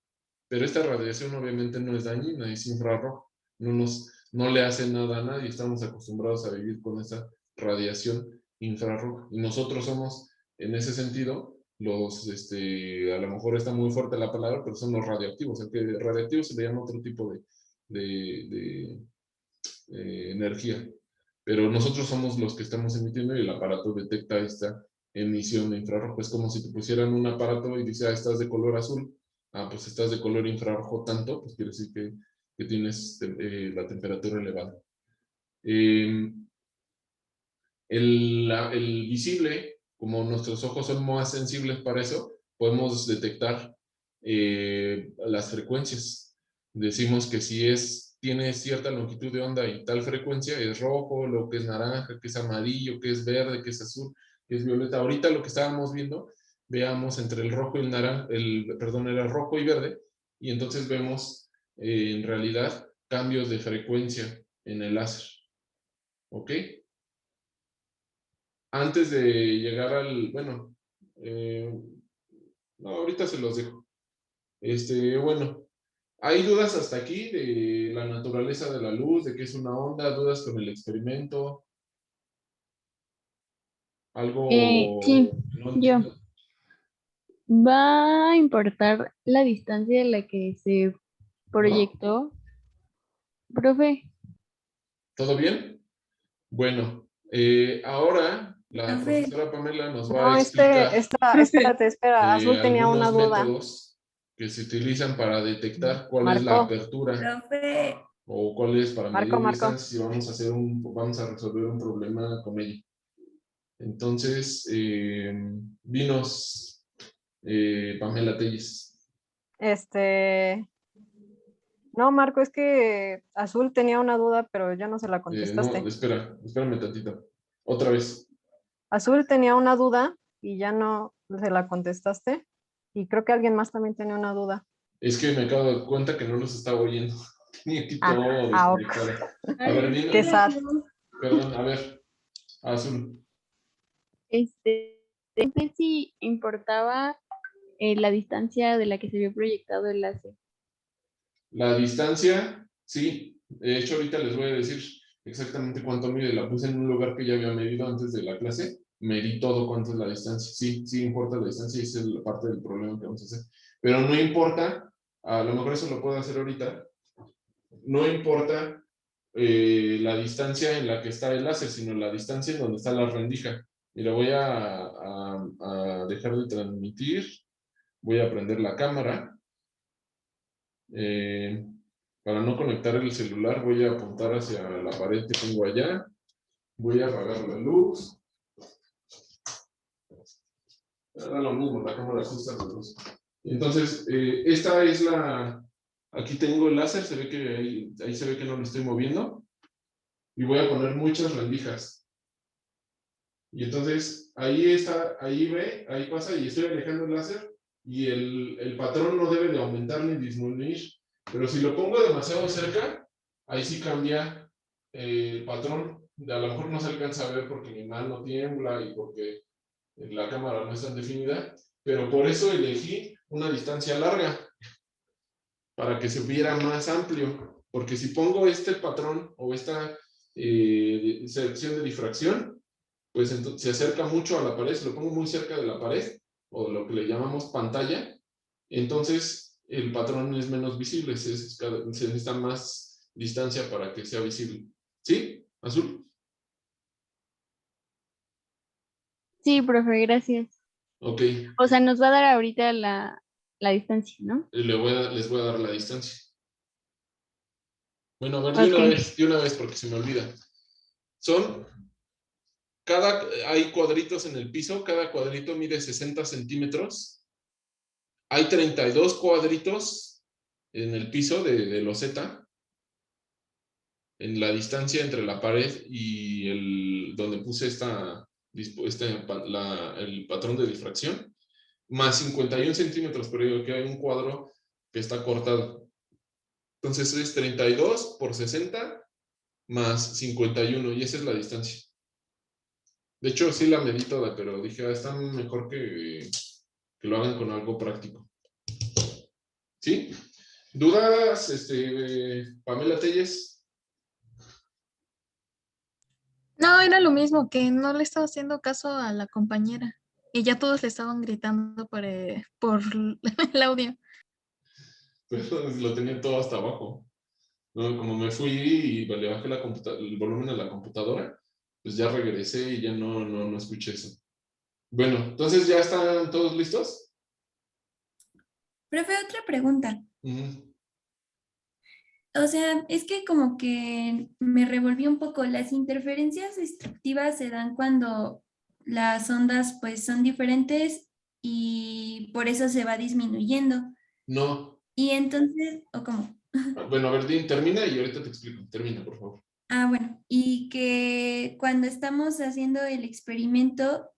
Pero esta radiación obviamente no es dañina, es infrarrojo. No le hace nada a nadie. Estamos acostumbrados a vivir con esa radiación infrarroja. Y nosotros somos, en ese sentido, a lo mejor está muy fuerte la palabra, pero son los radioactivos. El que radioactivo se le llama otro tipo de energía. Pero nosotros somos los que estamos emitiendo y el aparato detecta esta emisión de infrarrojo. Es como si te pusieran un aparato y dice, estás de color azul, pues estás de color infrarrojo tanto, pues quiere decir que tienes la temperatura elevada. El visible, como nuestros ojos son más sensibles para eso, podemos detectar las frecuencias. Decimos que si tiene cierta longitud de onda y tal frecuencia, es rojo, lo que es naranja, que es amarillo, que es verde, que es azul, que es violeta. Ahorita lo que estábamos viendo, veamos entre el rojo y el naranja, perdón, era rojo y verde, y entonces vemos en realidad cambios de frecuencia en el láser. ¿Ok? Antes de llegar bueno, no, ahorita se los dejo. Bueno, ¿hay dudas hasta aquí de la naturaleza de la luz, de qué es una onda? ¿Dudas con el experimento? ¿Algo Sí, no yo. entiendo? ¿Va a importar la distancia de la que se proyectó? Profe, ¿Todo bien? Bueno, ahora la Profe, profesora Pamela nos va a No, explicar espérate, espera. Azul tenía una algunos duda. métodos que se utilizan para detectar cuál es la Marco, apertura profe, o cuál es para medir Marco. distancias y vamos a resolver un problema con ella. Entonces, dinos, Pamela Telles. No, Marco, es que Azul tenía una duda, pero ya no se la No, contestaste. espérame tantito. Otra vez. Azul tenía una duda y ya no se la contestaste. Y creo que alguien más también tenía una duda. Es que me acabo de dar cuenta que no los estaba oyendo. Tenía aquí Ah, todo ok. desconectado. A Ay, ver, no, dime. Qué sad. Perdón, a ver. Azul. No sé si importaba la distancia de la que se vio proyectado el láser. La distancia, sí. De hecho, ahorita les voy a decir exactamente cuánto mide. La puse en un lugar que ya había medido antes de la clase. Medí todo cuánto es la distancia. Sí, sí importa la distancia y esa es la parte del problema que vamos a hacer. Pero no importa, a lo mejor eso lo puedo hacer ahorita. No importa la distancia en la que está el láser, sino la distancia en donde está la rendija. Mira, voy a dejar de transmitir. Voy a prender la cámara. Para no conectar el celular, voy a apuntar hacia la pared que tengo allá. Voy a apagar la luz. Ahora lo mismo, la cámara ajusta la luz. Entonces, esta es la... Aquí tengo el láser, se ve que ahí se ve que no lo estoy moviendo. Y voy a poner muchas rendijas. Y entonces, ahí está, ahí ve, ahí pasa, y estoy alejando el láser. Y el patrón no debe de aumentar ni disminuir. Pero si lo pongo demasiado cerca, ahí sí cambia el patrón. A lo mejor no se alcanza a ver porque mi mano tiembla y porque la cámara no es tan definida, pero por eso elegí una distancia larga, para que se viera más amplio, porque si pongo este patrón o esta selección de difracción, pues se acerca mucho a la pared, si lo pongo muy cerca de la pared, o lo que le llamamos pantalla, entonces el patrón es menos visible, se necesita más distancia para que sea visible. ¿Sí? ¿Azul? Sí, profe, gracias. Ok, O sea, nos va a dar ahorita la distancia, ¿no? les voy a dar la distancia. Bueno, a ver, Ok. de una vez, porque se me olvida. Hay cuadritos en el piso, cada cuadrito mide 60 centímetros. Hay 32 cuadritos en el piso de loseta, en la distancia entre la pared y donde puse el patrón de difracción, más 51 centímetros, pero digo que hay un cuadro que está cortado. Entonces es 32 por 60 más 51, y esa es la distancia. De hecho, sí la medí toda, pero dije, está mejor que lo hagan con algo práctico. ¿Sí? ¿Dudas, Pamela Telles? No, era lo mismo, que no le estaba haciendo caso a la compañera. Y ya todos le estaban gritando por el audio. Pero lo tenía todo hasta abajo. ¿No? Como me fui y le bajé el volumen a la computadora, pues ya regresé y ya no escuché eso. Bueno, entonces ya están todos listos. Profe, otra pregunta. Ujú. O sea, es que como que me revolví un poco. Las interferencias destructivas se dan cuando las ondas pues son diferentes y por eso se va disminuyendo. No. Y entonces, ¿o cómo? Bueno, a ver, termina y ahorita te explico. Termina, por favor. Ah, bueno, y que cuando estamos haciendo el experimento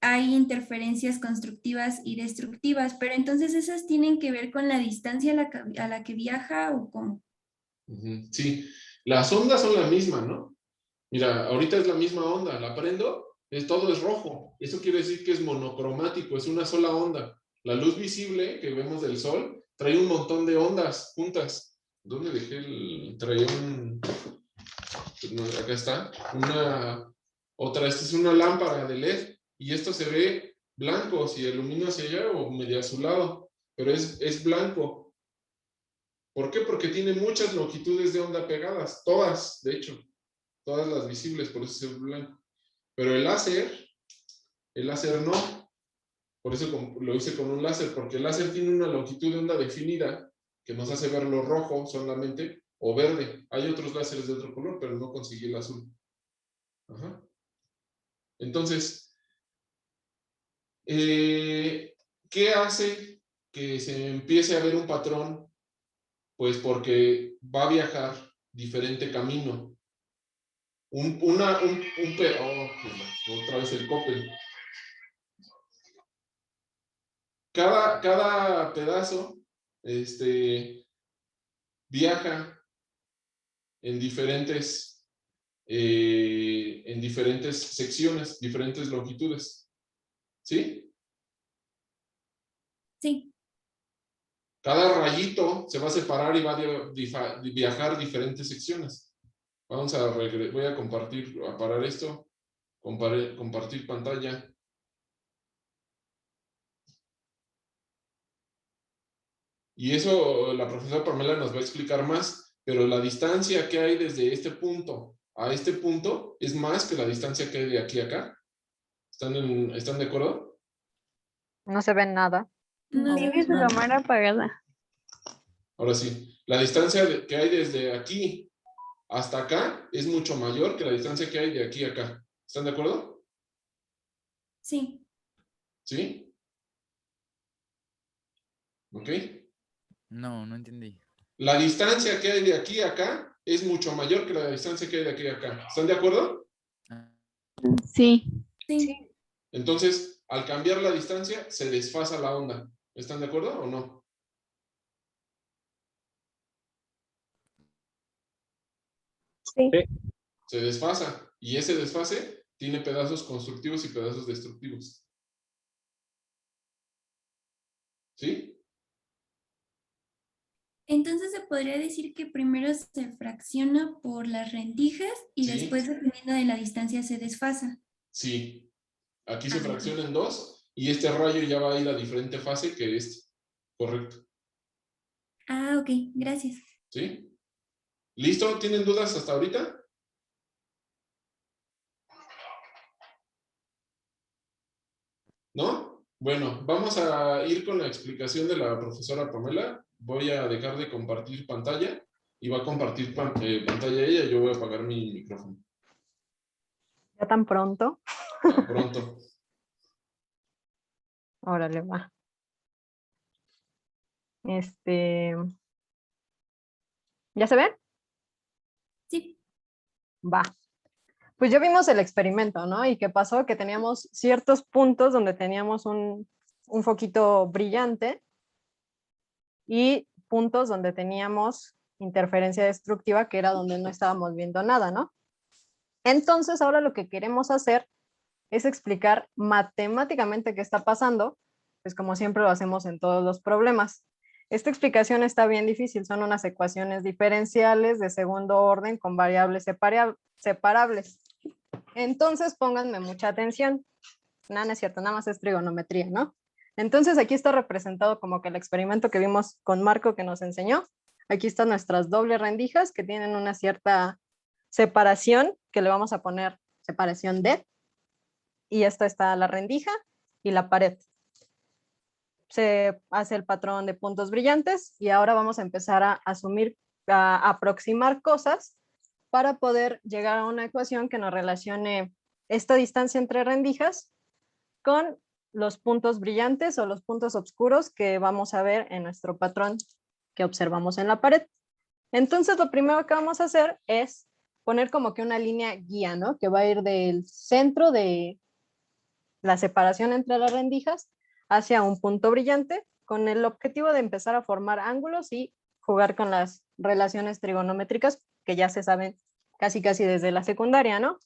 hay interferencias constructivas y destructivas, pero entonces esas tienen que ver con la distancia a la que viaja o cómo. Ujú. Sí, las ondas son la misma, ¿no? Mira, ahorita es la misma onda, la prendo, todo es rojo. Eso quiere decir que es monocromático, es una sola onda. La luz visible que vemos del sol trae un montón de ondas juntas. ¿Dónde dejé traía no, acá está, esta es una lámpara de LED y esto se ve blanco, si ilumina hacia allá o medio azulado, pero es blanco. ¿Por qué? Porque tiene muchas longitudes de onda pegadas, todas, de hecho, todas las visibles, por eso es blanco. Pero el láser no, por eso lo hice con un láser, porque el láser tiene una longitud de onda definida que nos hace verlo rojo solamente o verde. Hay otros láseres de otro color, pero no conseguí el azul. Ajá. Entonces, ¿qué hace que se empiece a ver un patrón? Pues porque va a viajar diferente camino. Otra vez el Coppel. cada pedazo viaja en diferentes secciones, diferentes longitudes. ¿Sí? Sí. Cada rayito se va a separar y va a viajar diferentes secciones. Voy a parar esto, compartir pantalla. Y eso la profesora Pamela nos va a explicar más, pero la distancia que hay desde este punto a este punto es más que la distancia que hay de aquí a acá. ¿Están de acuerdo? No se ve nada. No se Tiene ve su nada. cámara apagada. Ahora sí, la distancia que hay desde aquí hasta acá es mucho mayor que la distancia que hay de aquí a acá. ¿Están de acuerdo? Sí. ¿Sí? ¿Ok? No, no entendí. La distancia que hay de aquí a acá es mucho mayor que la distancia que hay de aquí a acá. ¿Están de acuerdo? Sí. Sí. Entonces, al cambiar la distancia, se desfasa la onda. ¿Están de acuerdo o no? Sí. Sí. Se desfasa. Y ese desfase tiene pedazos constructivos y pedazos destructivos. ¿Sí? Entonces se podría decir que primero se fracciona por las rendijas y Sí. después, dependiendo de la distancia, se desfasa. Sí. Aquí se Ah, fracciona en dos y este rayo ya va a ir a diferente fase que este. Correcto. Ah, ok, gracias. ¿Sí? ¿Listo? ¿Tienen dudas hasta ahorita? ¿No? Bueno, vamos a ir con la explicación de la profesora Pamela. Voy a dejar de compartir pantalla y va a compartir pantalla ella y yo voy a apagar mi micrófono. ¿Ya tan pronto? Tan pronto. Órale, va. ¿Ya se ve? Sí. Va. Pues ya vimos el experimento, ¿no? Y qué pasó, que teníamos ciertos puntos donde teníamos un foquito brillante y puntos donde teníamos interferencia destructiva, que era donde no estábamos viendo nada, ¿no? Entonces ahora lo que queremos hacer es explicar matemáticamente qué está pasando, pues como siempre lo hacemos en todos los problemas. Esta explicación está bien difícil, son unas ecuaciones diferenciales de segundo orden con variables separables. Entonces pónganme mucha atención. No, no es cierto, nada más es trigonometría, ¿no? Entonces aquí está representado como que el experimento que vimos con Marco que nos enseñó. Aquí están nuestras dobles rendijas que tienen una cierta separación que le vamos a poner separación D. Y esta está la rendija y la pared. Se hace el patrón de puntos brillantes y ahora vamos a empezar a aproximar cosas para poder llegar a una ecuación que nos relacione esta distancia entre rendijas con los puntos brillantes o los puntos oscuros que vamos a ver en nuestro patrón que observamos en la pared. Entonces, lo primero que vamos a hacer es poner como que una línea guía, ¿no? Que va a ir del centro de la separación entre las rendijas hacia un punto brillante con el objetivo de empezar a formar ángulos y jugar con las relaciones trigonométricas que ya se saben casi desde la secundaria, ¿no?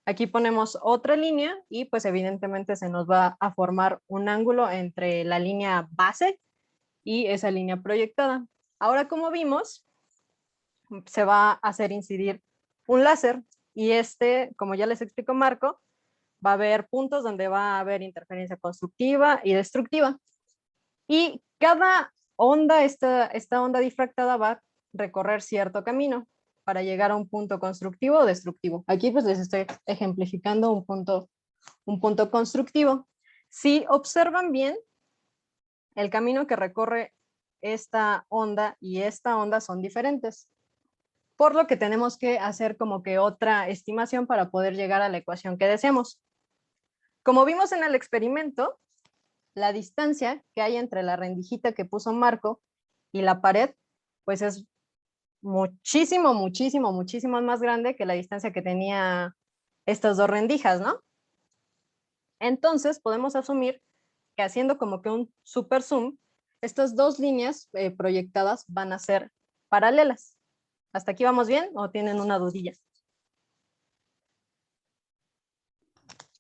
Aquí ponemos otra línea y pues evidentemente se nos va a formar un ángulo entre la línea base y esa línea proyectada. Ahora, como vimos, se va a hacer incidir un láser y como ya les explicó Marco, va a haber puntos donde va a haber interferencia constructiva y destructiva. Y cada onda, esta onda difractada va a recorrer cierto camino para llegar a un punto constructivo o destructivo. Aquí pues les estoy ejemplificando un punto constructivo. Si observan bien, el camino que recorre esta onda y esta onda son diferentes, por lo que tenemos que hacer como que otra estimación para poder llegar a la ecuación que deseamos. Como vimos en el experimento, la distancia que hay entre la rendijita que puso Marco y la pared, pues es muchísimo más grande que la distancia que tenía estas dos rendijas, ¿no? Entonces podemos asumir que haciendo como que un super zoom, estas dos líneas proyectadas van a ser paralelas. ¿Hasta aquí vamos bien o tienen una dudilla?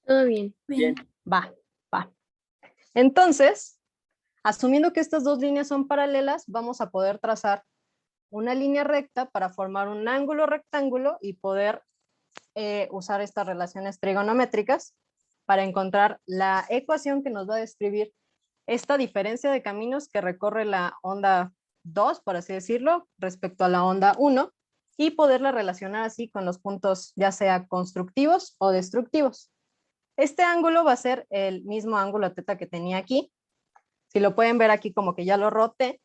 Todo bien. Bien. Va. Entonces, asumiendo que estas dos líneas son paralelas, vamos a poder trazar una línea recta para formar un ángulo rectángulo y poder usar estas relaciones trigonométricas para encontrar la ecuación que nos va a describir esta diferencia de caminos que recorre la onda 2, por así decirlo, respecto a la onda 1, y poderla relacionar así con los puntos ya sea constructivos o destructivos. Este ángulo va a ser el mismo ángulo teta que tenía aquí. Si lo pueden ver aquí como que ya lo roté,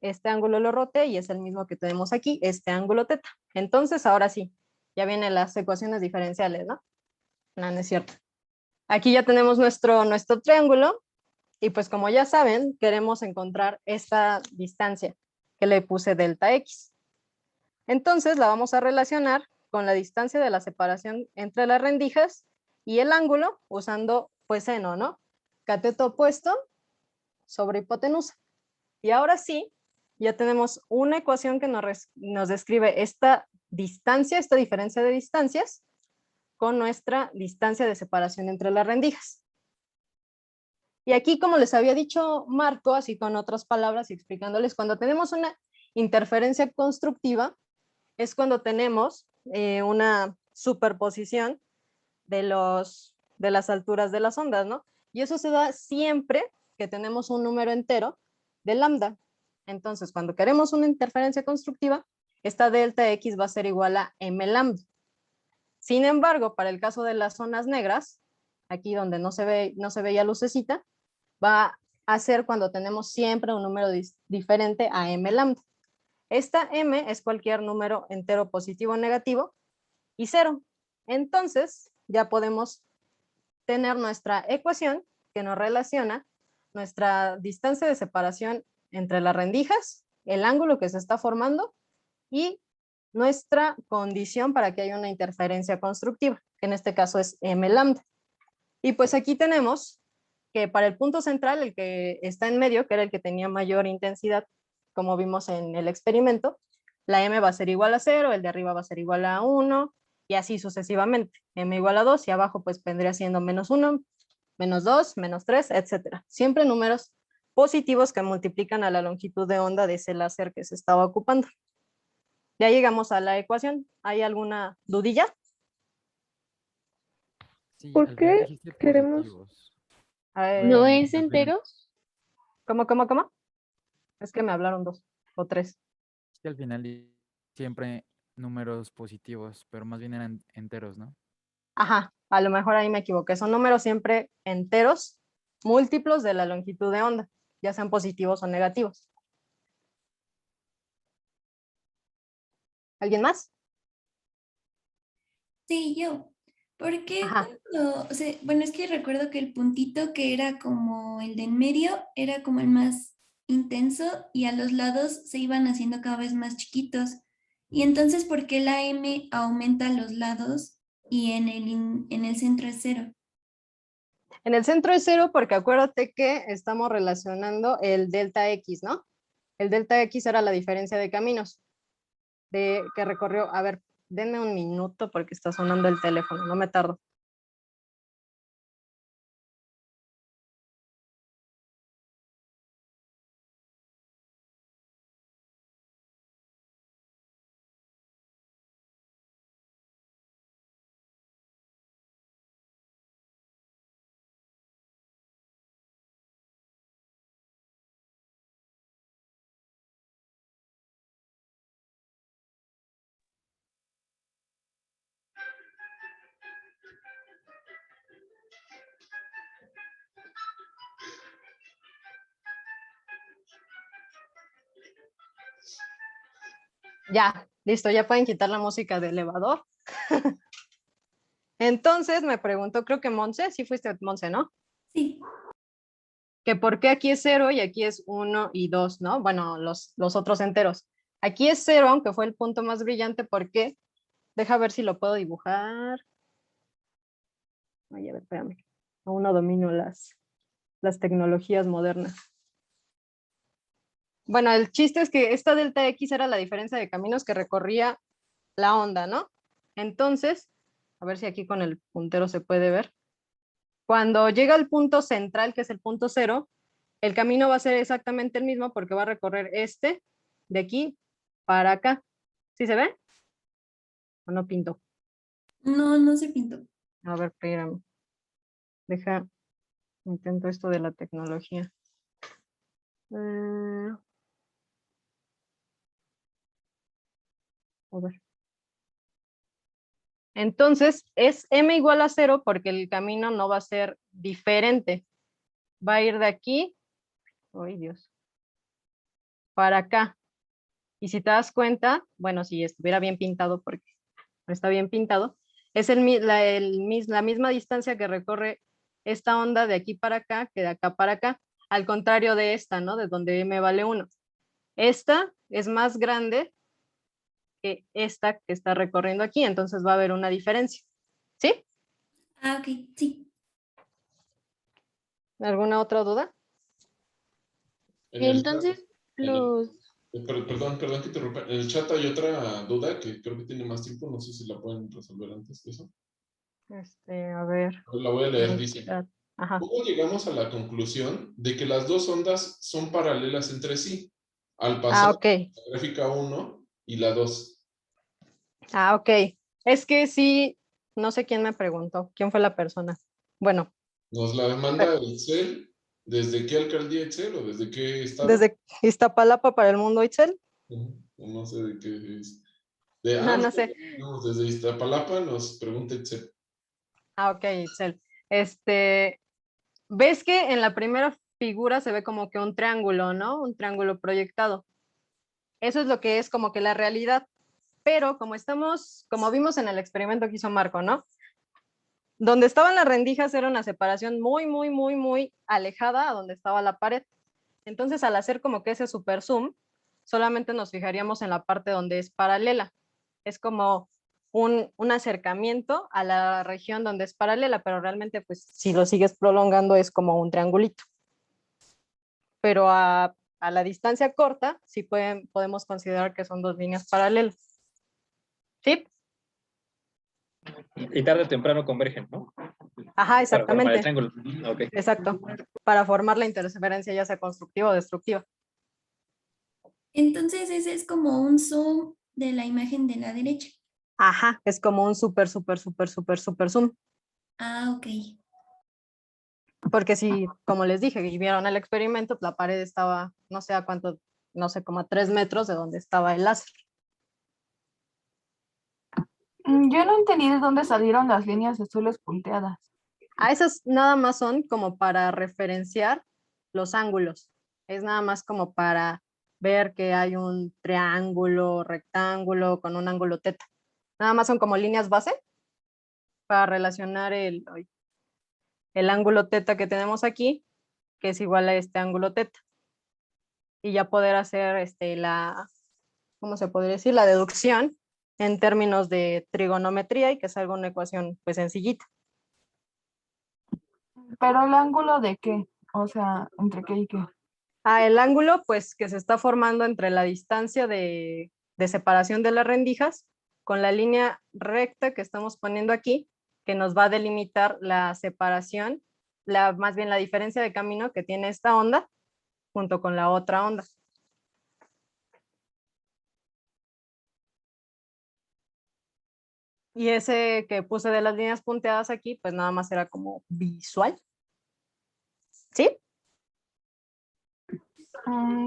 este ángulo lo roté y es el mismo que tenemos aquí, este ángulo teta. Entonces ahora sí, ya vienen las ecuaciones diferenciales, ¿no? No, no es cierto. Aquí ya tenemos nuestro triángulo y pues como ya saben, queremos encontrar esta distancia que le puse delta x. Entonces la vamos a relacionar con la distancia de la separación entre las rendijas y el ángulo usando pues seno, ¿no? Cateto opuesto sobre hipotenusa. Y ahora sí, ya tenemos una ecuación que nos describe esta distancia, esta diferencia de distancias con nuestra distancia de separación entre las rendijas. Y aquí, como les había dicho Marco, así con otras palabras y explicándoles, cuando tenemos una interferencia constructiva, es cuando tenemos una superposición de las alturas de las ondas, ¿no? Y eso se da siempre que tenemos un número entero de lambda. Entonces, cuando queremos una interferencia constructiva, esta delta x va a ser igual a m lambda. Sin embargo, para el caso de las zonas negras, aquí donde no se veía lucecita, va a ser cuando tenemos siempre un número diferente a m lambda. Esta m es cualquier número entero positivo o negativo y 0. Entonces, ya podemos tener nuestra ecuación que nos relaciona nuestra distancia de separación entre las rendijas, el ángulo que se está formando y nuestra condición para que haya una interferencia constructiva, que en este caso es m lambda. Y pues aquí tenemos que para el punto central, el que está en medio, que era el que tenía mayor intensidad, como vimos en el experimento, la m va a ser igual a 0, el de arriba va a ser igual a 1, y así sucesivamente. M igual a 2 y abajo pues vendría siendo menos 1, menos 2, menos 3, etc. Siempre números positivos que multiplican a la longitud de onda de ese láser que se estaba ocupando. Ya llegamos a la ecuación. ¿Hay alguna dudilla? Sí, ¿Por al final qué dijiste queremos- positivos. ¿No Bueno, es al final- enteros? ¿Cómo? Es que me hablaron 2 o 3. Es que al final siempre números positivos, pero más bien eran enteros, ¿no? Ajá, a lo mejor ahí me equivoqué. Son números siempre enteros, múltiplos de la longitud de onda, ya sean positivos o negativos. ¿Alguien más? Sí, yo. Porque Ajá. cuando, o sea, bueno, es que recuerdo que el puntito que era como el de en medio era como el más intenso y a los lados se iban haciendo cada vez más chiquitos. Y entonces, ¿por qué la M aumenta a los lados y en el centro es 0? En el centro es 0 porque acuérdate que estamos relacionando el delta X, ¿no? El delta X era la diferencia de caminos que recorrió. A ver, denme un minuto porque está sonando el teléfono, no me tardo. Ya, listo, ya pueden quitar la música de elevador. Entonces me preguntó, creo que Monse, sí fuiste Monse, ¿no? Sí. Que por qué aquí es 0 y aquí es 1 y 2, ¿no? Bueno, los otros enteros. Aquí es 0, aunque fue el punto más brillante, porque, deja ver si lo puedo dibujar. Ay, a ver, espérame. Aún no domino las las tecnologías modernas. Bueno, el chiste es que esta delta X era la diferencia de caminos que recorría la onda, ¿no? Entonces, a ver si aquí con el puntero se puede ver. Cuando llega al punto central, que es el punto 0, el camino va a ser exactamente el mismo porque va a recorrer este de aquí para acá. ¿Sí se ve? ¿O no pinto? No, no se pintó. A ver, espérame. Deja, intento esto de la tecnología. A ver. Entonces, es m igual a 0 porque el camino no va a ser diferente. Va a ir de aquí, ¡ay Dios!, para acá. Y si te das cuenta, bueno, si estuviera bien pintado, porque no está bien pintado, es la misma distancia que recorre esta onda de aquí para acá que de acá para acá, al contrario de esta, ¿no? De donde m vale 1. Esta es más grande que esta que está recorriendo aquí, entonces va a haber una diferencia. ¿Sí? Ah, ok, sí. ¿Alguna otra duda? En el chat, Entonces, en el- los... perdón que te interrumpa. En el chat hay otra duda que creo que tiene más tiempo. No sé si la pueden resolver antes de eso. A ver. La voy a leer. Dice: Ajá. ¿cómo llegamos a la conclusión de que las dos ondas son paralelas entre sí al pasar Ok. la gráfica 1 y la 2? Ok. Es que sí, no sé quién me preguntó, quién fue la persona. Bueno, ¿Nos la manda Excel? ¿Desde qué alcaldía Excel o desde qué estado? desde Iztapalapa para el mundo, Itzel. No sé de qué es. No sé. No, desde Iztapalapa nos pregunta Excel. Ok, Itzel. ¿Ves que en la primera figura se ve como que un triángulo, ¿no? Un triángulo proyectado. Eso es lo que es como que la realidad. Pero como vimos en el experimento que hizo Marco, ¿no? Donde estaban las rendijas era una separación muy, muy, muy, muy alejada a donde estaba la pared. Entonces, al hacer como que ese super zoom, solamente nos fijaríamos en la parte donde es paralela. Es como un acercamiento a la región donde es paralela, pero realmente, pues, si lo sigues prolongando, es como un triangulito. Pero a la distancia corta, sí podemos considerar que son dos líneas paralelas. ¿Sí? Y tarde o temprano convergen, ¿no? Ajá, Para formar el exactamente. triángulo. Ok. Exacto. Para formar la interferencia, ya sea constructiva o destructiva. Entonces ese es como un zoom de la imagen de la derecha. Ajá, es como un súper, súper, súper, súper, súper zoom. Ah, ok. Porque si, como les dije, y vieron el experimento, la pared estaba, no sé a cuánto, no sé, como a 3 metros de donde estaba el láser. Yo no entendí de dónde salieron las líneas azules punteadas. A esas nada más son como para referenciar los ángulos. Es nada más como para ver que hay un triángulo, rectángulo con un ángulo teta. Nada más son como líneas base para relacionar el ángulo teta que tenemos aquí, que es igual a este ángulo teta. Y ya poder hacer ¿cómo se podría decir? La deducción en términos de trigonometría y que salga una ecuación pues sencillita. ¿Pero el ángulo de qué? O sea, ¿entre qué y qué? El ángulo pues que se está formando entre la distancia de separación de las rendijas con la línea recta que estamos poniendo aquí, que nos va a delimitar la separación, más bien la diferencia de camino que tiene esta onda junto con la otra onda. Y ese que puse de las líneas punteadas aquí, pues nada más era como visual. ¿Sí?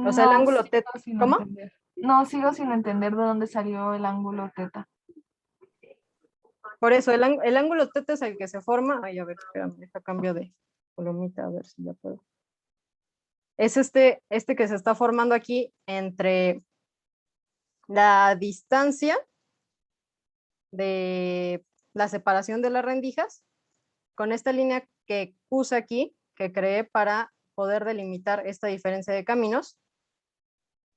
O sea, el No, ángulo sigo teta. sin ¿Cómo? entender. No, sigo sin entender de dónde salió el ángulo teta. Por eso, el ángulo teta es el que se forma. Ay, a ver, espérame, deja cambio de columnita, a ver si ya puedo. Es este que se está formando aquí entre la distancia de la separación de las rendijas con esta línea que puse aquí, que creé para poder delimitar esta diferencia de caminos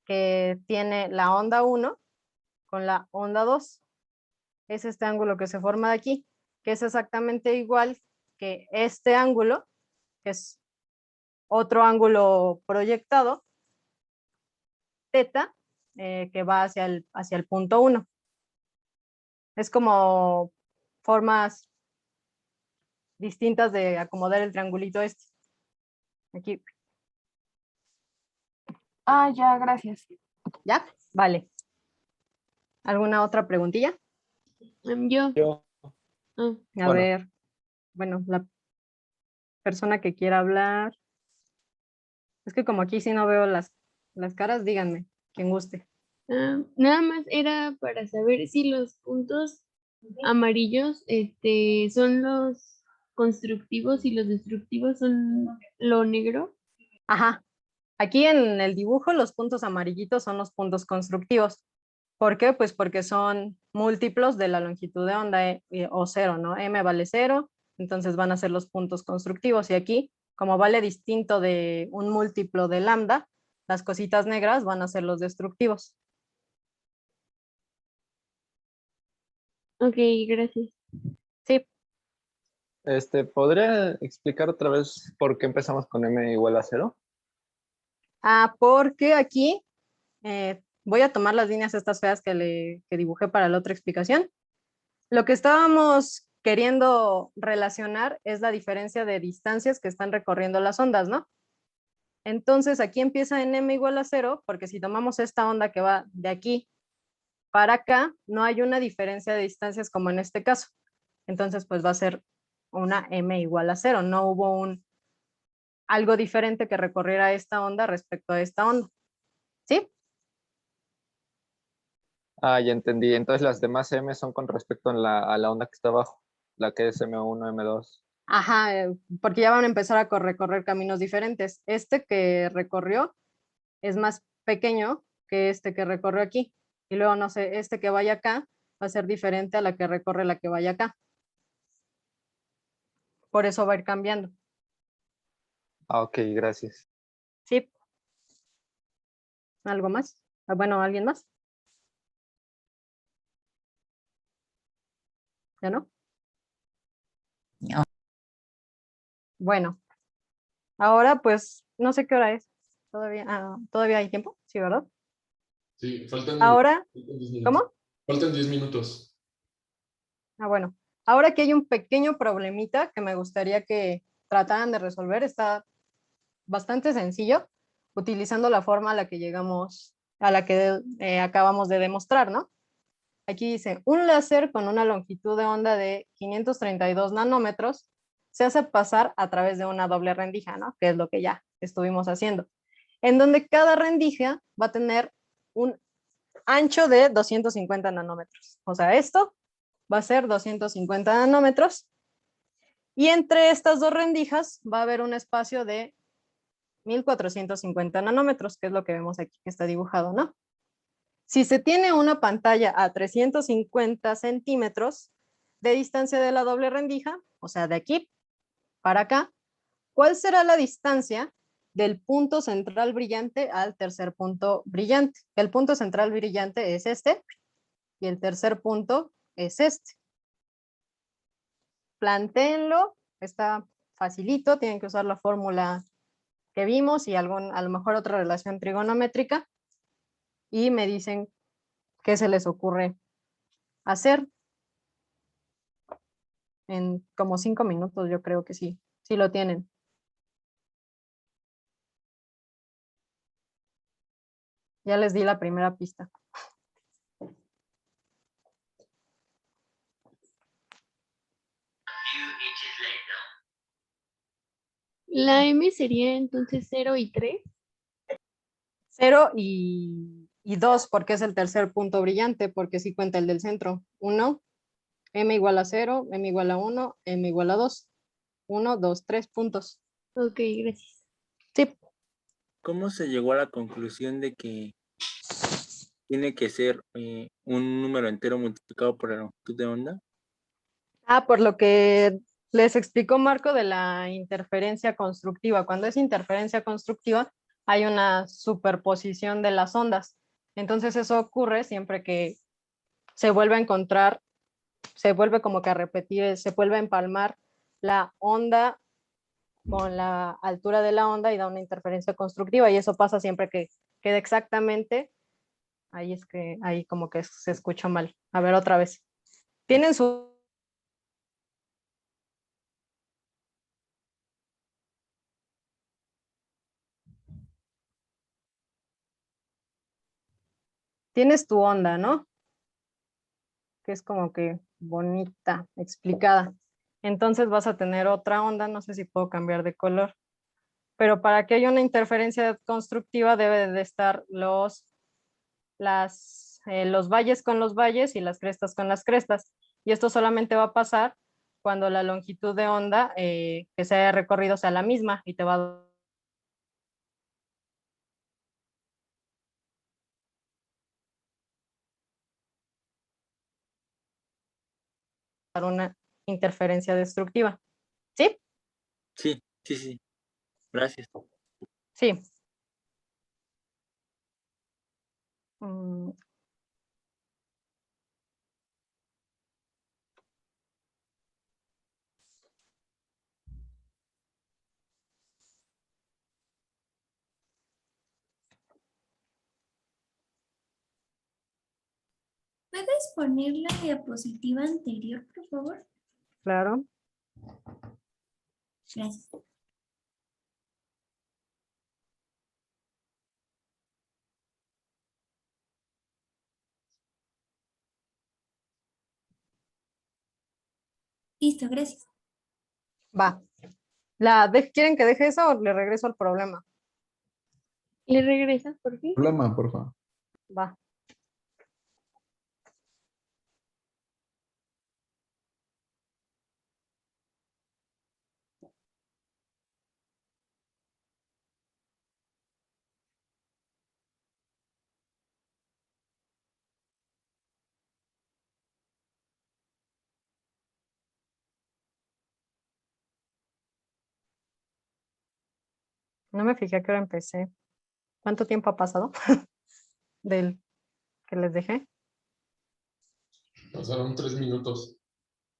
que tiene la onda 1 con la onda 2. Es este ángulo que se forma de aquí, que es exactamente igual que este ángulo, que es otro ángulo proyectado, teta, que va hacia el punto 1. Es como formas distintas de acomodar el triangulito este. Aquí. Ah, ya, gracias. ¿Ya? Vale. ¿Alguna otra preguntilla? Yo. Yo, A Bueno. ver, bueno, la persona que quiera hablar. Es que como aquí sí no veo las caras, díganme, quien guste. Nada más era para saber si los puntos amarillos son los constructivos y los destructivos son lo negro. Ajá. Aquí en el dibujo los puntos amarillitos son los puntos constructivos. ¿Por qué? Pues porque son múltiplos de la longitud de onda o cero, ¿no? M vale 0, entonces van a ser los puntos constructivos. Y aquí, como vale distinto de un múltiplo de lambda, las cositas negras van a ser los destructivos. Ok, gracias. Sí. ¿Podría explicar otra vez por qué empezamos con m igual a 0? Porque aquí voy a tomar las líneas estas feas que dibujé para la otra explicación. Lo que estábamos queriendo relacionar es la diferencia de distancias que están recorriendo las ondas, ¿no? Entonces aquí empieza en m igual a 0, porque si tomamos esta onda que va de aquí para acá, no hay una diferencia de distancias como en este caso. Entonces pues va a ser una m igual a 0. No hubo algo diferente que recorriera esta onda respecto a esta onda. ¿Sí? Ah, ya entendí. Entonces las demás m son con respecto a la onda que está abajo, la que es m1, m2. Ajá, porque ya van a empezar a recorrer caminos diferentes. Este que recorrió es más pequeño que este que recorrió aquí. Y luego, no sé, este que vaya acá va a ser diferente a la que recorre la que vaya acá. Por eso va a ir cambiando. Ah, ok, gracias. ¿Sí? ¿Algo más? Bueno, ¿alguien más? ¿Ya no? No. Bueno, ahora pues no sé qué hora es. ¿Todavía hay tiempo? Sí, ¿verdad? Sí, faltan Ahora, 10 minutos. ¿cómo? Faltan 10 minutos. Bueno, ahora aquí hay un pequeño problemita que me gustaría que trataran de resolver. Está bastante sencillo, utilizando la forma a la que llegamos, a la que acabamos de demostrar, ¿no? Aquí dice, un láser con una longitud de onda de 532 nanómetros se hace pasar a través de una doble rendija, ¿no? Que es lo que ya estuvimos haciendo. En donde cada rendija va a tener un ancho de 250 nanómetros. O sea, esto va a ser 250 nanómetros. Y entre estas dos rendijas va a haber un espacio de 1450 nanómetros, que es lo que vemos aquí que está dibujado, ¿no? Si se tiene una pantalla a 350 centímetros de distancia de la doble rendija, o sea, de aquí para acá, ¿cuál será la distancia del punto central brillante al tercer punto brillante? El punto central brillante es este y el tercer punto es este. Plantéenlo, está facilito, tienen que usar la fórmula que vimos y a lo mejor otra relación trigonométrica y me dicen qué se les ocurre hacer. En como 5 minutos yo creo que sí lo tienen. Ya les di la primera pista. La M sería entonces 0 y 3. 0 y 2 porque es el tercer punto brillante, porque sí cuenta el del centro. 1, m igual a 0, m igual a 1, m igual a 2. 1, 2, 3 puntos. Ok, gracias. Sí. ¿Cómo se llegó a la conclusión de que tiene que ser un número entero multiplicado por la longitud de onda? Por lo que les explicó Marco de la interferencia constructiva. Cuando es interferencia constructiva, hay una superposición de las ondas. Entonces eso ocurre siempre que se vuelve a encontrar, se vuelve como que a repetir, se vuelve a empalmar la onda con la altura de la onda y da una interferencia constructiva, y eso pasa siempre que queda exactamente, ahí es que, ahí como que se escucha mal. A ver, otra vez. Tienen su... Tienes tu onda, ¿no? Que es como que bonita, explicada. Entonces vas a tener otra onda, no sé si puedo cambiar de color, pero para que haya una interferencia constructiva debe de estar los valles con los valles y las crestas con las crestas. Y esto solamente va a pasar cuando la longitud de onda que se haya recorrido sea la misma y te va a dar una interferencia destructiva. ¿Sí? Sí, sí, sí. Gracias. Sí. Mm, ¿Puedes poner la diapositiva anterior, por favor? claro. Gracias. Listo, gracias. Va. ¿Quieren que deje eso o le regreso al problema? ¿Le regresas por fin? Problema, por favor. Va. No me fijé a qué hora empecé. ¿Cuánto tiempo ha pasado del que les dejé? Pasaron 3 minutos.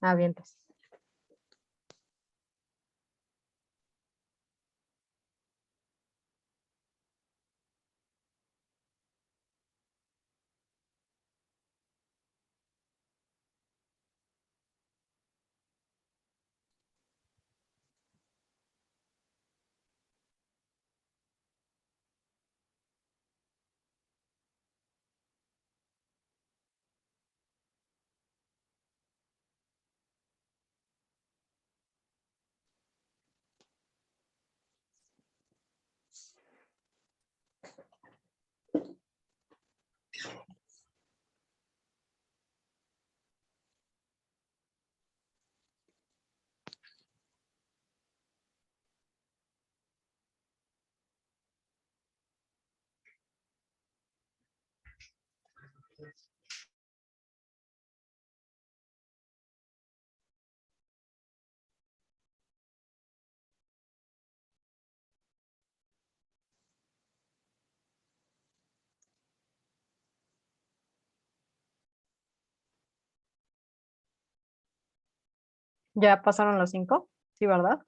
Ah, bien, pues. ¿Ya pasaron los 5? Sí, ¿verdad?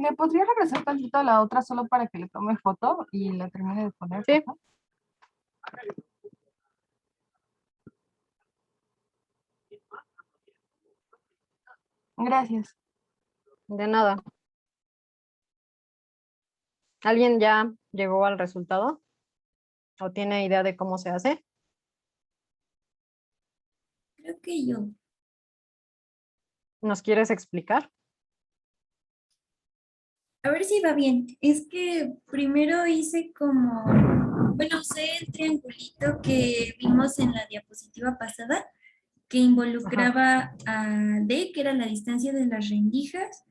¿Me podría regresar tantito a la otra solo para que le tome foto y la termine de poner? Sí. Por favor? Gracias. De nada. ¿Alguien ya llegó al resultado? ¿O tiene idea de cómo se hace? Creo que yo. ¿Nos quieres explicar? A ver si va bien. Es que primero hice como, bueno, usé el triangulito que vimos en la diapositiva pasada, que involucraba a D, que era la distancia de las rendijas,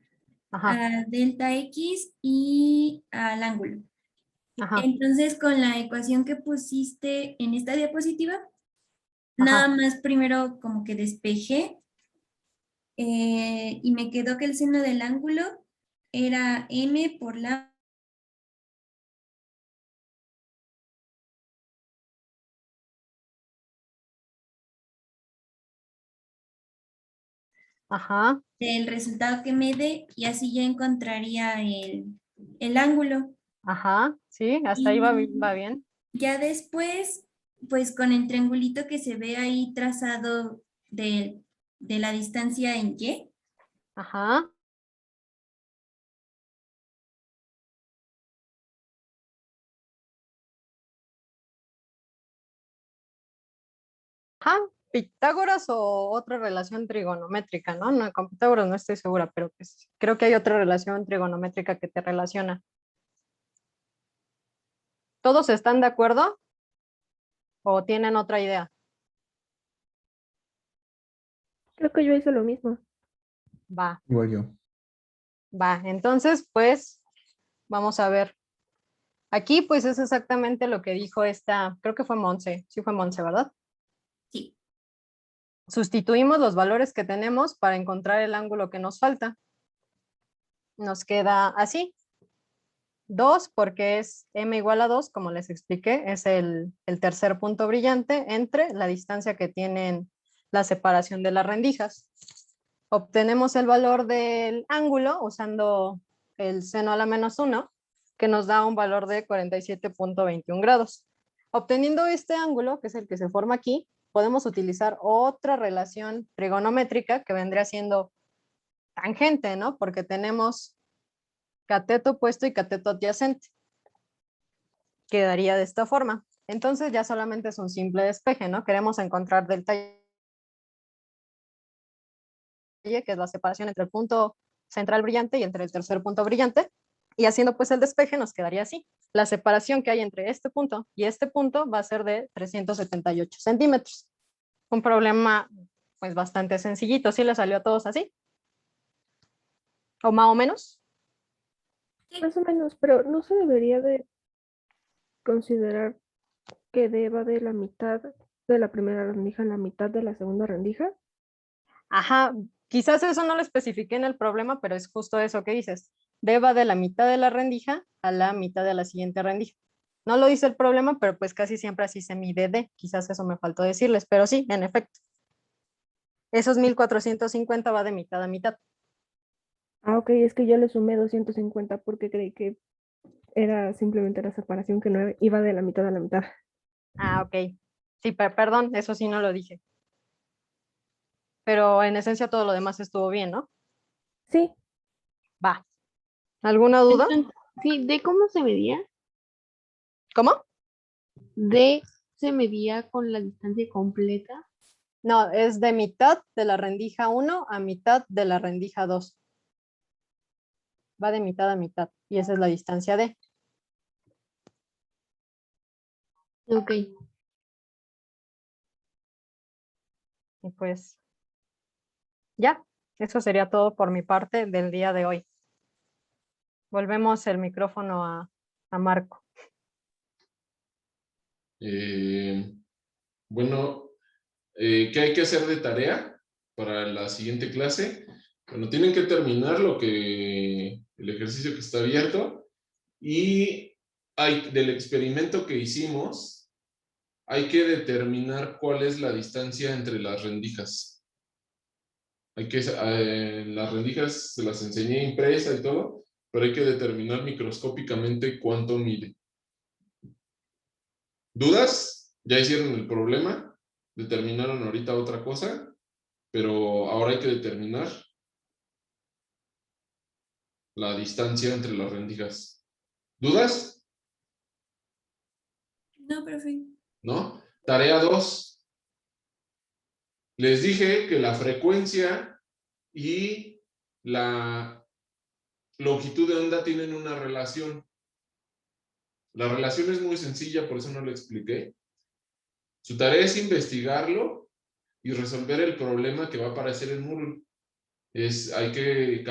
Ajá, a delta X y al ángulo. ajá, Entonces, con la ecuación que pusiste en esta diapositiva, nada ajá. más primero como que despejé y me quedó que el seno del ángulo era m por la Ajá, del resultado que me dé y así ya encontraría el ángulo. ajá, sí, hasta ahí va Y bien. ya después, pues con el triangulito que se ve ahí trazado de la distancia en Y, Ajá. Ajá, Pitágoras o otra relación trigonométrica, ¿no? No, con Pitágoras no estoy segura, pero pues creo que hay otra relación trigonométrica que te relaciona. ¿Todos están de acuerdo o tienen otra idea? Creo que yo hice lo mismo. Va, Igual yo. va. Entonces, pues, vamos a ver. Aquí, pues, es exactamente lo que dijo esta, creo que fue Monse, sí fue Monse, ¿verdad? sí. Sustituimos los valores que tenemos para encontrar el ángulo que nos falta. Nos queda así. 2 porque es m igual a 2, como les expliqué, es el tercer punto brillante entre la distancia que tienen la separación de las rendijas. Obtenemos el valor del ángulo usando el seno a la menos 1, que nos da un valor de 47.21 grados. Obteniendo este ángulo, que es el que se forma aquí, podemos utilizar otra relación trigonométrica que vendría siendo tangente, ¿no? Porque tenemos cateto opuesto y cateto adyacente. Quedaría de esta forma. Entonces ya solamente es un simple despeje, ¿no? Queremos encontrar del talle, que es la separación entre el punto central brillante y entre el tercer punto brillante. Y haciendo pues el despeje nos quedaría así. La separación que hay entre este punto y este punto va a ser de 378 centímetros. Un problema pues bastante sencillito. ¿Sí le salió a todos así? ¿O más o menos? Más o menos, pero no se debería de considerar que D va de la mitad de la primera rendija a la mitad de la segunda rendija. Ajá, quizás eso no lo especifiqué en el problema, pero es justo eso que dices. D va de la mitad de la rendija a la mitad de la siguiente rendija. No lo dice el problema, pero pues casi siempre así se mide D. Quizás eso me faltó decirles, pero sí, en efecto. Esos 1450 va de mitad a mitad. Ah, ok, es que yo le sumé 250 porque creí que era simplemente la separación que no iba de la mitad a la mitad. Ah, ok. Sí, perdón, eso sí no lo dije. Pero en esencia todo lo demás estuvo bien, ¿no? Sí. Va. ¿Alguna duda? Entonces, sí, ¿de cómo se medía? ¿Cómo? ¿De se medía con la distancia completa? No, es de mitad de la rendija 1 a mitad de la rendija 2. Va de mitad a mitad y esa es la distancia D. Ok. Y pues ya, eso sería todo por mi parte del día de hoy. Volvemos el micrófono a Marco. Bueno, ¿qué hay que hacer de tarea para la siguiente clase? Bueno, tienen que terminar el ejercicio que está abierto y del experimento que hicimos, hay que determinar cuál es la distancia entre las rendijas. Las rendijas se las enseñé impresa y todo, pero hay que determinar microscópicamente cuánto mide. ¿Dudas? ¿Ya hicieron el problema? ¿Determinaron ahorita otra cosa? Pero ahora hay que determinar la distancia entre las rendijas. ¿Dudas? No, profe. ¿No? Tarea 2. Les dije que la frecuencia y la longitud de onda tienen una relación. La relación es muy sencilla, por eso no lo expliqué. Su tarea es investigarlo y resolver el problema que va a aparecer en Moodle. Hay que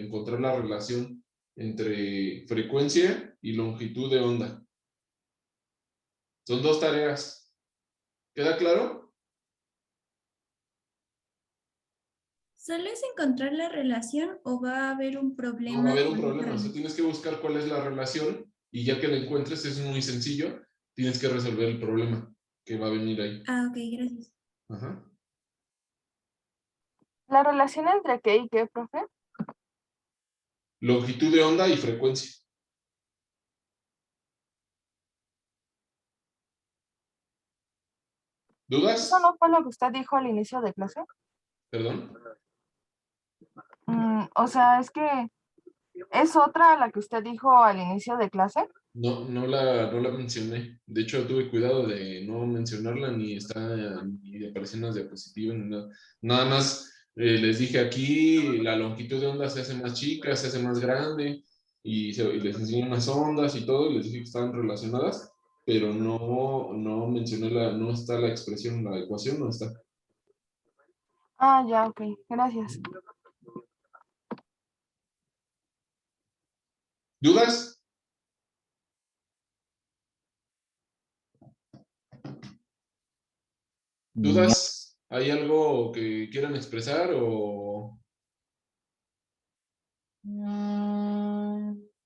encontrar la relación entre frecuencia y longitud de onda. Son 2 tareas. ¿Queda claro? ¿Solo es encontrar la relación o va a haber un problema? No va a haber un con problema. esa O sea, tienes que buscar cuál es la relación y ya que la encuentres es muy sencillo. Tienes que resolver el problema que va a venir ahí. Ah, ok, gracias. Ajá. ¿La relación entre qué y qué, profe? Longitud de onda y frecuencia. ¿Dudas? ¿Eso no fue lo que usted dijo al inicio de clase? Perdón. O sea, es que es otra la que usted dijo al inicio de clase. No, no la mencioné. De hecho, tuve cuidado de no mencionarla, ni está ni apareciendo en las diapositivas, ni nada. Nada más les dije aquí, la longitud de onda se hace más chica, se hace más grande, y les enseñé unas ondas y todo, y les dije que estaban relacionadas, pero no mencioné no está la expresión, la ecuación no está. Ah, ya, ok. Gracias. ¿Dudas? ¿Dudas? ¿Hay algo que quieran expresar o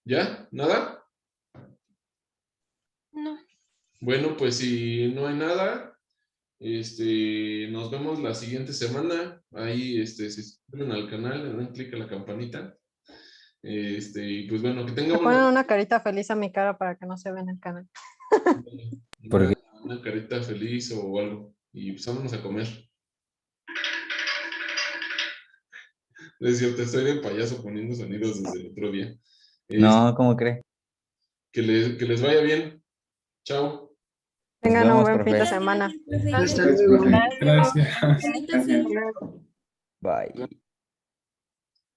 ya? ¿Nada? No. Bueno, pues si no hay nada, nos vemos la siguiente semana. Ahí, se suscriben al canal, le dan clic a la campanita. Y pues bueno, que Me tengan ponen una carita feliz a mi cara para que no se vea en el canal. una carita feliz o algo. Y pues vámonos a comer. Es cierto, estoy de payaso poniendo sonidos desde el otro día. No, ¿cómo cree? Que les vaya bien. Chao. Tengan un vemos, buen fin de profe. semana. Hasta luego. Gracias. Bye.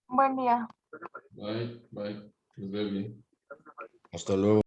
Buen día. Bye, bye. Les veo bien. Hasta luego.